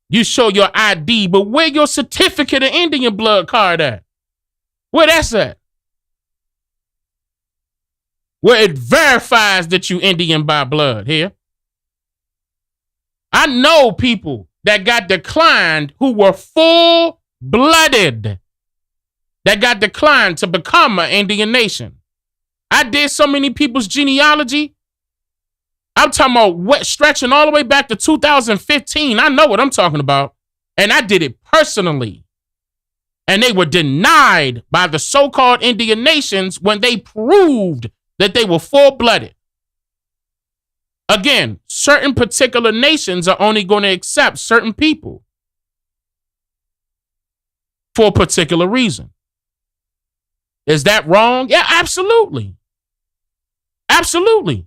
You show your ID, but where your certificate of Indian blood card at? Where that's at? Where it verifies that you Indian by blood here. I know people that got declined who were full-blooded, that got declined to become an Indian nation. I did so many people's genealogy. I'm talking about stretching all the way back to 2015. I know what I'm talking about. And I did it personally. And they were denied by the so-called Indian nations when they proved that they were full-blooded. Again, certain particular nations are only going to accept certain people for a particular reason. Is that wrong? Yeah, absolutely. Absolutely.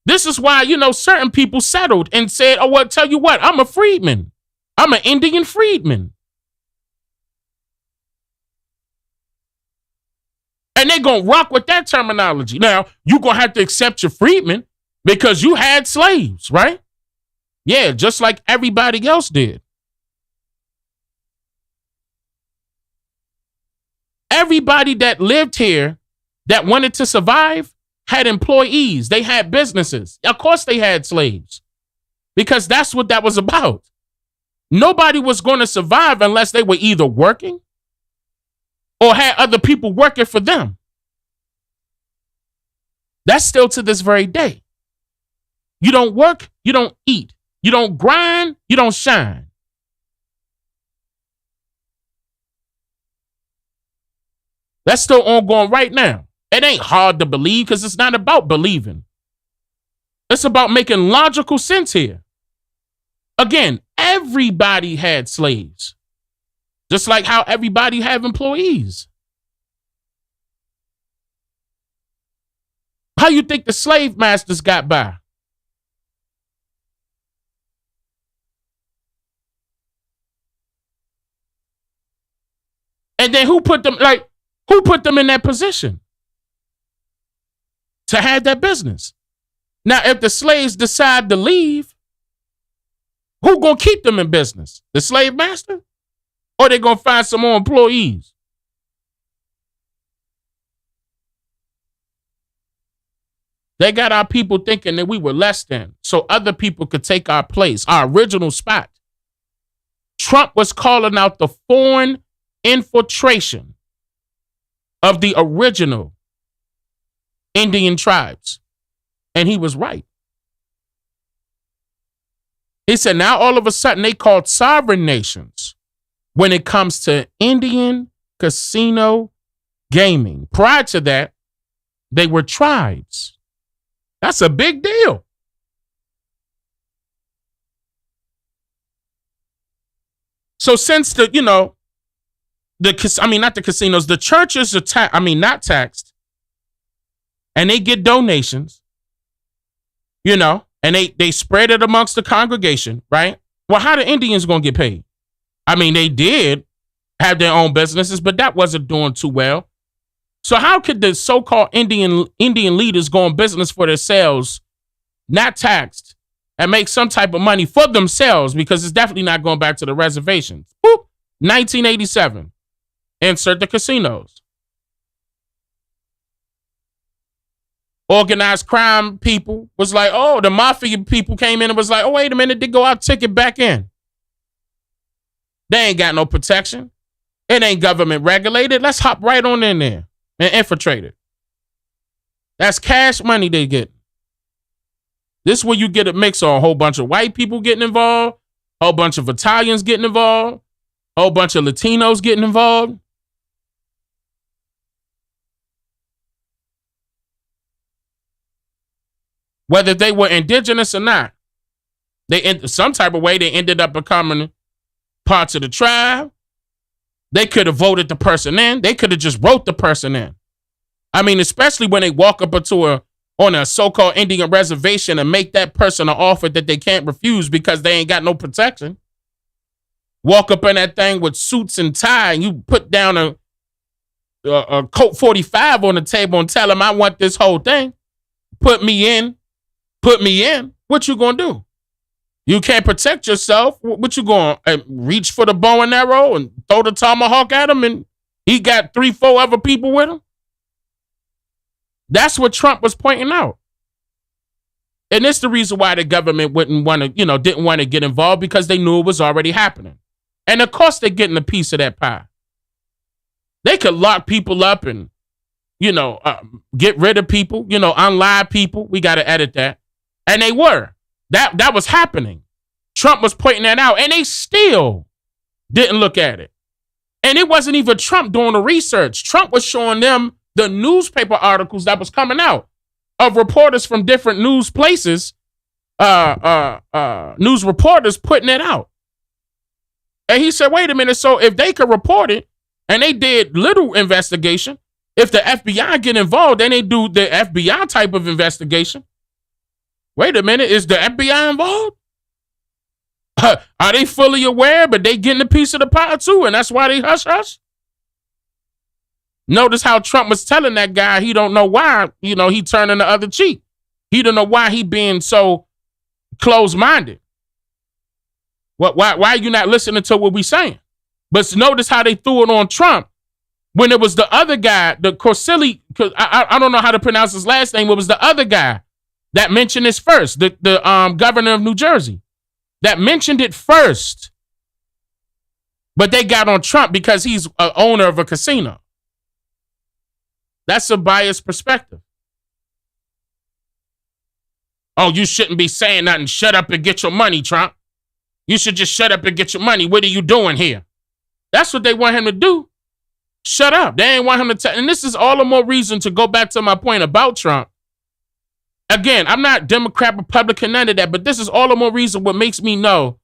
This is why, certain people settled and said, oh, well, tell you what, I'm a freedman. I'm an Indian freedman. And they're going to rock with that terminology. Now, you're going to have to accept your freedman because you had slaves, right? Yeah, just like everybody else did. Everybody that lived here that wanted to survive had employees. They had businesses. Of course they had slaves because that's what that was about. Nobody was going to survive unless they were either working or had other people working for them. That's still to this very day. You don't work, you don't eat. You don't grind, you don't shine. That's still ongoing right now. It ain't hard to believe because it's not about believing. It's about making logical sense here. Again, everybody had slaves. Just like how everybody have employees. How you think the slave masters got by? And then who put them in that position to have that business? Now, if the slaves decide to leave, who gonna keep them in business? The slave master? Or they gonna find some more employees? They got our people thinking that we were less than, so other people could take our place, our original spot. Trump was calling out the foreign infiltration of the original Indian tribes. And he was right. He said now all of a sudden they called sovereign nations when it comes to Indian casino gaming. Prior to that, they were tribes. That's a big deal. So since the churches are not taxed, and they get donations, and they spread it amongst the congregation, right? Well, how the Indians gonna get paid? I mean, they did have their own businesses, but that wasn't doing too well. So how could the so-called Indian leaders go on business for themselves, not taxed, and make some type of money for themselves? Because it's definitely not going back to the reservations. Boop, 1987. Insert the casinos. Organized crime people was like, oh, the mafia people came in and was like, oh, wait a minute, they go out ticket back in. They ain't got no protection. It ain't government regulated. Let's hop right on in there and infiltrate it. That's cash money they get. This is where you get a mix of a whole bunch of white people getting involved, a whole bunch of Italians getting involved, a whole bunch of Latinos getting involved. Whether they were indigenous or not, some type of way they ended up becoming parts of the tribe. They could have voted the person in. They could have just wrote the person in. I mean, especially when they walk up on a so-called Indian reservation and make that person an offer that they can't refuse because they ain't got no protection. Walk up in that thing with suits and tie, and you put down a Colt 45 on the table and tell them, I want this whole thing. Put me in. What you gonna do? You can't protect yourself. What you going to reach for the bow and arrow and throw the tomahawk at him and he got 3-4 other people with him? That's what Trump was pointing out. And it's the reason why the government didn't want to get involved, because they knew it was already happening. And of course they're getting a piece of that pie. They could lock people up and, get rid of people, unlive people. We got to edit that. And they were. That was happening. Trump was pointing that out, and they still didn't look at it. And it wasn't even Trump doing the research. Trump was showing them the newspaper articles that was coming out of reporters from different news places, news reporters putting it out. And he said, wait a minute, so if they could report it, and they did little investigation, if the FBI get involved, then they do the FBI type of investigation. Wait a minute, is the FBI involved? Are they fully aware, but they getting a piece of the pie too, and that's why they hush? Notice how Trump was telling that guy he don't know why, he turning the other cheek. He don't know why he being so closed-minded. Why are you not listening to what we saying? But notice how they threw it on Trump when it was the other guy, the Corsilli, I don't know how to pronounce his last name, it was the other guy that mentioned this first, the governor of New Jersey, that mentioned it first. But they got on Trump because he's an owner of a casino. That's a biased perspective. Oh, you shouldn't be saying nothing. Shut up and get your money, Trump. You should just shut up and get your money. What are you doing here? That's what they want him to do. Shut up. They ain't want him to tell. And this is all the more reason to go back to my point about Trump. Again, I'm not Democrat, Republican, none of that, but this is all the more reason what makes me know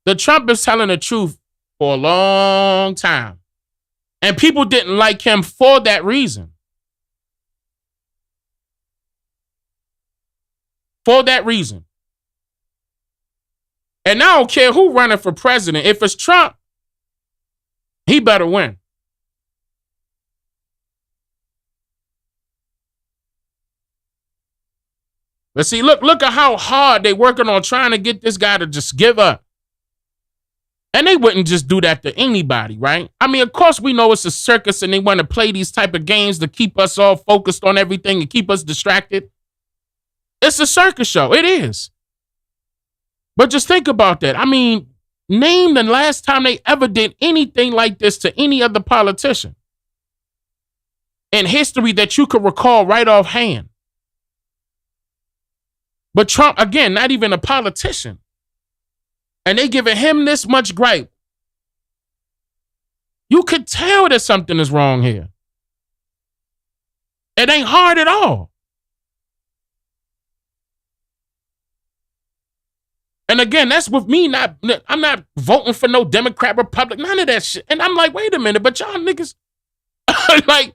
that Trump is telling the truth for a long time. And people didn't like him for that reason. For that reason. And I don't care who running for president. If it's Trump, he better win. But see, look at how hard they working on trying to get this guy to just give up. And they wouldn't just do that to anybody, right? I mean, of course, we know it's a circus and they want to play these type of games to keep us all focused on everything and keep us distracted. It's a circus show. It is. But just think about that. I mean, name the last time they ever did anything like this to any other politician in history that you could recall right offhand. But Trump, again, not even a politician. And they giving him this much gripe. You could tell that something is wrong here. It ain't hard at all. And again, that's with me I'm not voting for no Democrat, Republican, none of that shit. And I'm like, wait a minute, but y'all niggas, like,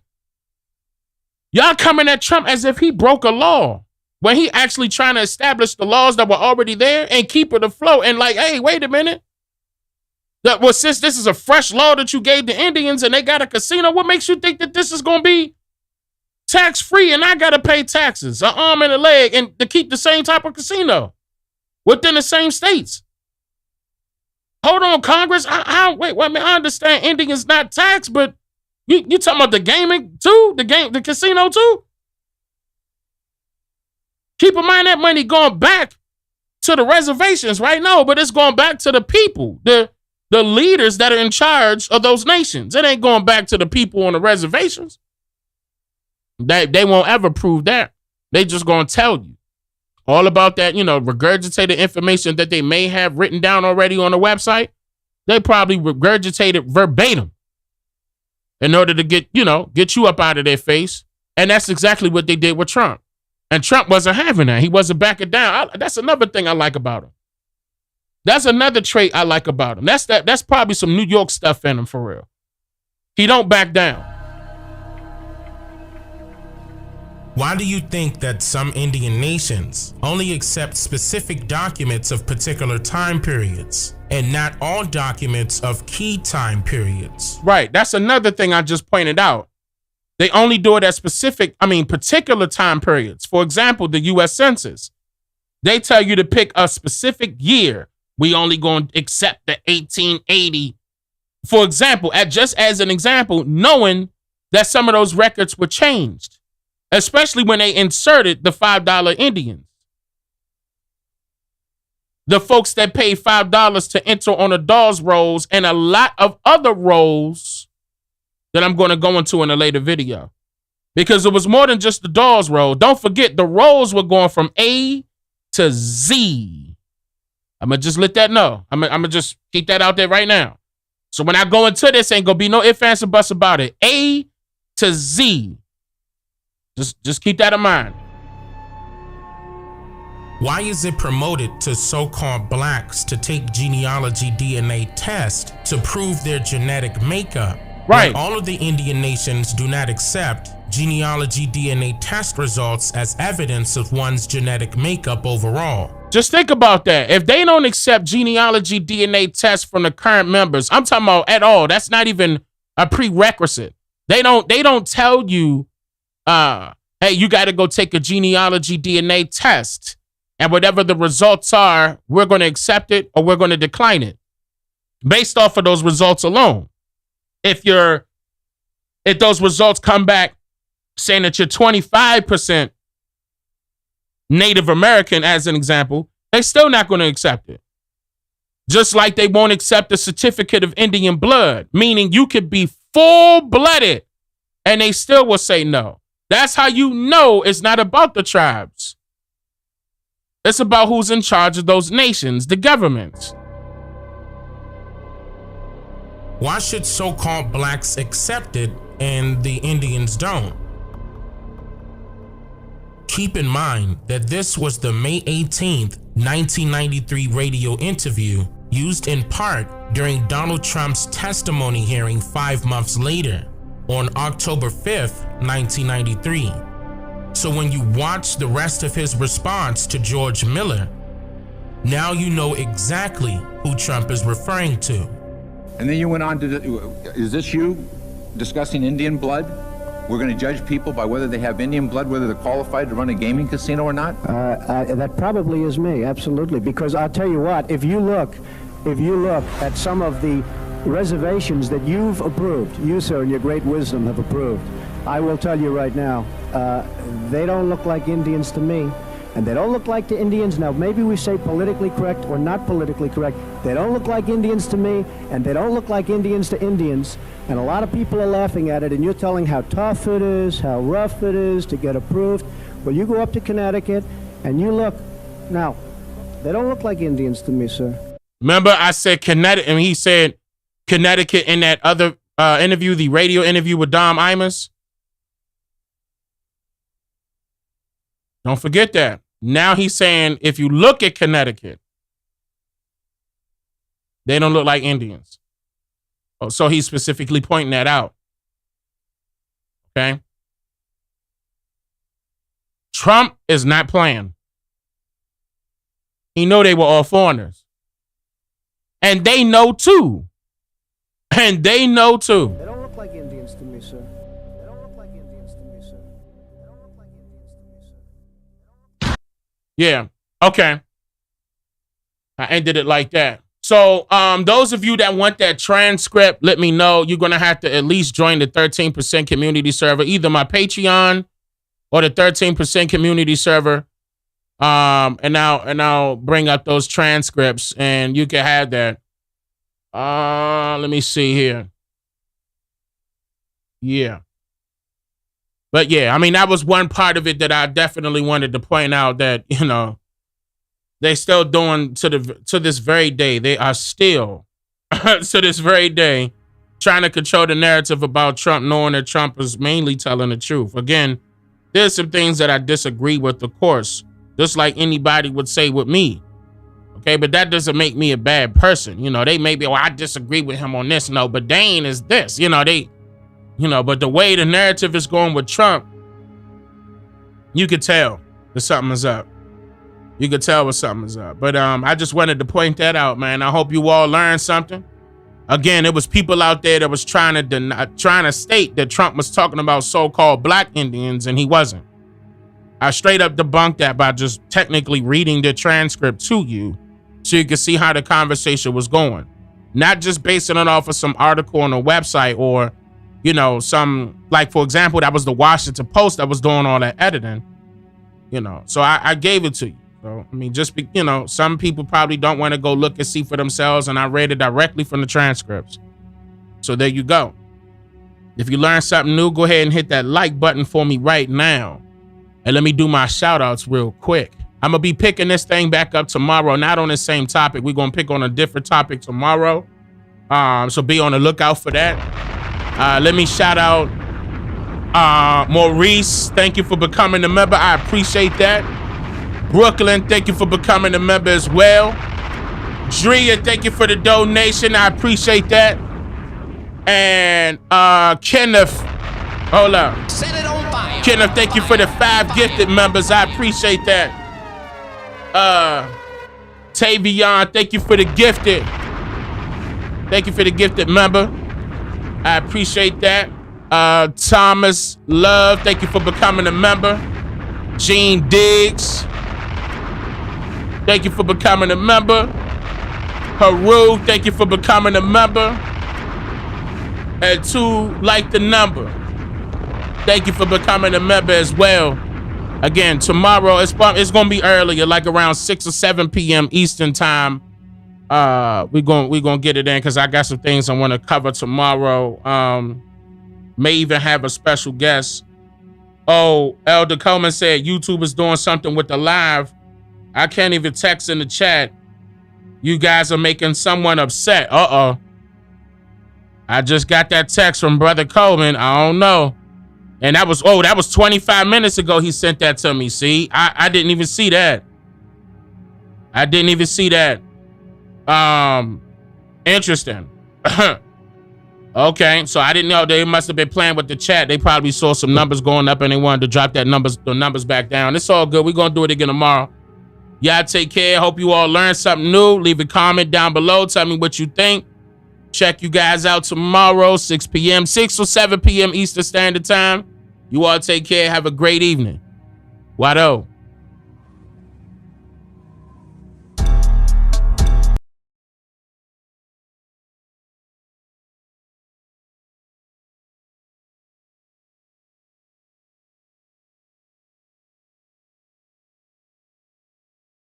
y'all coming at Trump as if he broke a law when he actually trying to establish the laws that were already there and keep it afloat. And like, hey, wait a minute. Well, since this is a fresh law that you gave the Indians and they got a casino, what makes you think that this is going to be tax-free and I got to pay taxes, an arm and a leg, and to keep the same type of casino within the same states? Hold on, Congress. Wait, I mean, I understand Indians not taxed, but you talking about the gaming too? The casino too? Keep in mind that money going back to the reservations, right? No, but it's going back to the people, the leaders that are in charge of those nations. It ain't going back to the people on the reservations. They won't ever prove that. They just going to tell you all about that, regurgitated information that they may have written down already on the website. They probably regurgitated verbatim in order to get you up out of their face. And that's exactly what they did with Trump. And Trump wasn't having that. He wasn't backing down. That's another thing I like about him. That's another trait I like about him. That's probably some New York stuff in him for real. He don't back down. Why do you think that some Indian nations only accept specific documents of particular time periods and not all documents of key time periods? Right. That's another thing I just pointed out. They only do it at particular time periods. For example, the U.S. Census. They tell you to pick a specific year. We only going to accept the 1880. For example, just as an example, knowing that some of those records were changed, especially when they inserted the $5 Indians. The folks that paid $5 to enter on the Dawes rolls and a lot of other rolls that I'm going to go into in a later video. Because it was more than just the Dawes roll. Don't forget, the rolls were going from A to Z. I'm going to just let that know. I'm going to just keep that out there right now. So when I go into this, ain't going to be no ifs, ands, and buts about it. A to Z. Just keep that in mind. Why is it promoted to so-called blacks to take genealogy DNA tests to prove their genetic makeup? Right. When all of the Indian nations do not accept genealogy DNA test results as evidence of one's genetic makeup overall. Just think about that. If they don't accept genealogy DNA tests from the current members, I'm talking about at all. That's not even a prerequisite. They don't tell you, hey, you got to go take a genealogy DNA test. And whatever the results are, we're going to accept it or we're going to decline it based off of those results alone. If those results come back saying that you're 25% Native American, as an example, they're still not going to accept it. Just like they won't accept a certificate of Indian blood, meaning you could be full-blooded and they still will say no. That's how you know it's not about the tribes. It's about who's in charge of those nations, the governments. Why should so-called blacks accept it and the Indians don't? Keep in mind that this was the May 18th, 1993 radio interview used in part during Donald Trump's testimony hearing 5 months later on October 5th, 1993. So when you watch the rest of his response to George Miller, now you know exactly who Trump is referring to. And then you went on to, is this you discussing Indian blood? We're going to judge people by whether they have Indian blood, whether they're qualified to run a gaming casino or not? That probably is me, absolutely. Because I'll tell you what, if you look at some of the reservations that you've approved, you, sir, in your great wisdom have approved, I will tell you right now, they don't look like Indians to me. And they don't look like the Indians. Now, maybe we say politically correct or not politically correct. They don't look like Indians to me, and they don't look like Indians to Indians. And a lot of people are laughing at it, and you're telling how tough it is, how rough it is to get approved. Well, you go up to Connecticut, and you look. Now, they don't look like Indians to me, sir. Remember I said Connecticut, and he said Connecticut in that other interview, the radio interview with Dom Imus? Don't forget that. Now he's saying if you look at Connecticut, they don't look like Indians. Oh, so he's specifically pointing that out. Okay? Trump is not playing. He know they were all foreigners. And they know too. And they know too. They don't look like Indians to me, sir. They don't look like Indians to me, sir. They don't look like Indians to me, sir. Yeah. Okay. I ended it like that. So those of you that want that transcript, let me know. You're going to have to at least join the 13% community server, either my Patreon or the 13% community server. And I'll bring up those transcripts and you can have that. Let me see here. Yeah. But yeah, I mean, that was one part of it that I definitely wanted to point out that, you know, they still doing to this very day. They are still to this very day trying to control the narrative about Trump, knowing that Trump is mainly telling the truth. Again, there's some things that I disagree with, of course, just like anybody would say with me. Okay, but that doesn't make me a bad person. You know, they may be, I disagree with him on this. No, but Dane is this. You know, but the way the narrative is going with Trump, you could tell that something is up. You could tell what something is up. But I just wanted to point that out, man. I hope you all learned something. Again, it was people out there that was trying to state that Trump was talking about so-called black Indians, and he wasn't. I straight up debunked that by just technically reading the transcript to you so you can see how the conversation was going. Not just basing it off of some article on a website or, you know, some, like, for example, that was the Washington Post that was doing all that editing, you know. So I gave it to you. So, I mean, you know, some people probably don't want to go look and see for themselves, and I read it directly from the transcripts. So there you go. If you learned something new, go ahead and hit that like button for me right now. And let me do my shout outs real quick. I'm going to be picking this thing back up tomorrow, not on the same topic. We're going to pick on a different topic tomorrow. So be on the lookout for that. Let me shout out Maurice. Thank you for becoming a member. I appreciate that. Brooklyn, thank you for becoming a member as well. Drea, thank you for the donation. I appreciate that. And Kenneth, hold up. Set it on fire. Kenneth, thank you for the 5 gifted members. I appreciate that. Tavion, thank you for the gifted. Thank you for the gifted member. I appreciate that. Thomas Love, thank you for becoming a member. Gene Diggs, thank you for becoming a member. Haru, thank you for becoming a member. And 2 like the number, thank you for becoming a member as well. Again, tomorrow, it's going to be earlier, like around 6 or 7 p.m. Eastern time. We're gonna get it in because I got some things I want to cover tomorrow. May even have a special guest. Oh, Elder Coleman said YouTube is doing something with the live. I can't even text in the chat. You guys are making someone upset. Uh-oh. I just got that text from Brother Coleman. I don't know. And that was 25 minutes ago he sent that to me. See, I didn't even see that. I didn't even see that. Interesting. Okay, so I didn't know. They must have been playing with the chat. They probably saw some numbers going up and they wanted to drop the numbers back down. It's all good. We're going to do it again tomorrow. Y'all take care. Hope you all learned something new. Leave a comment down below. Tell me what you think. Check you guys out tomorrow, 6 p.m., 6 or 7 p.m. Eastern Standard Time. You all take care. Have a great evening. Wado.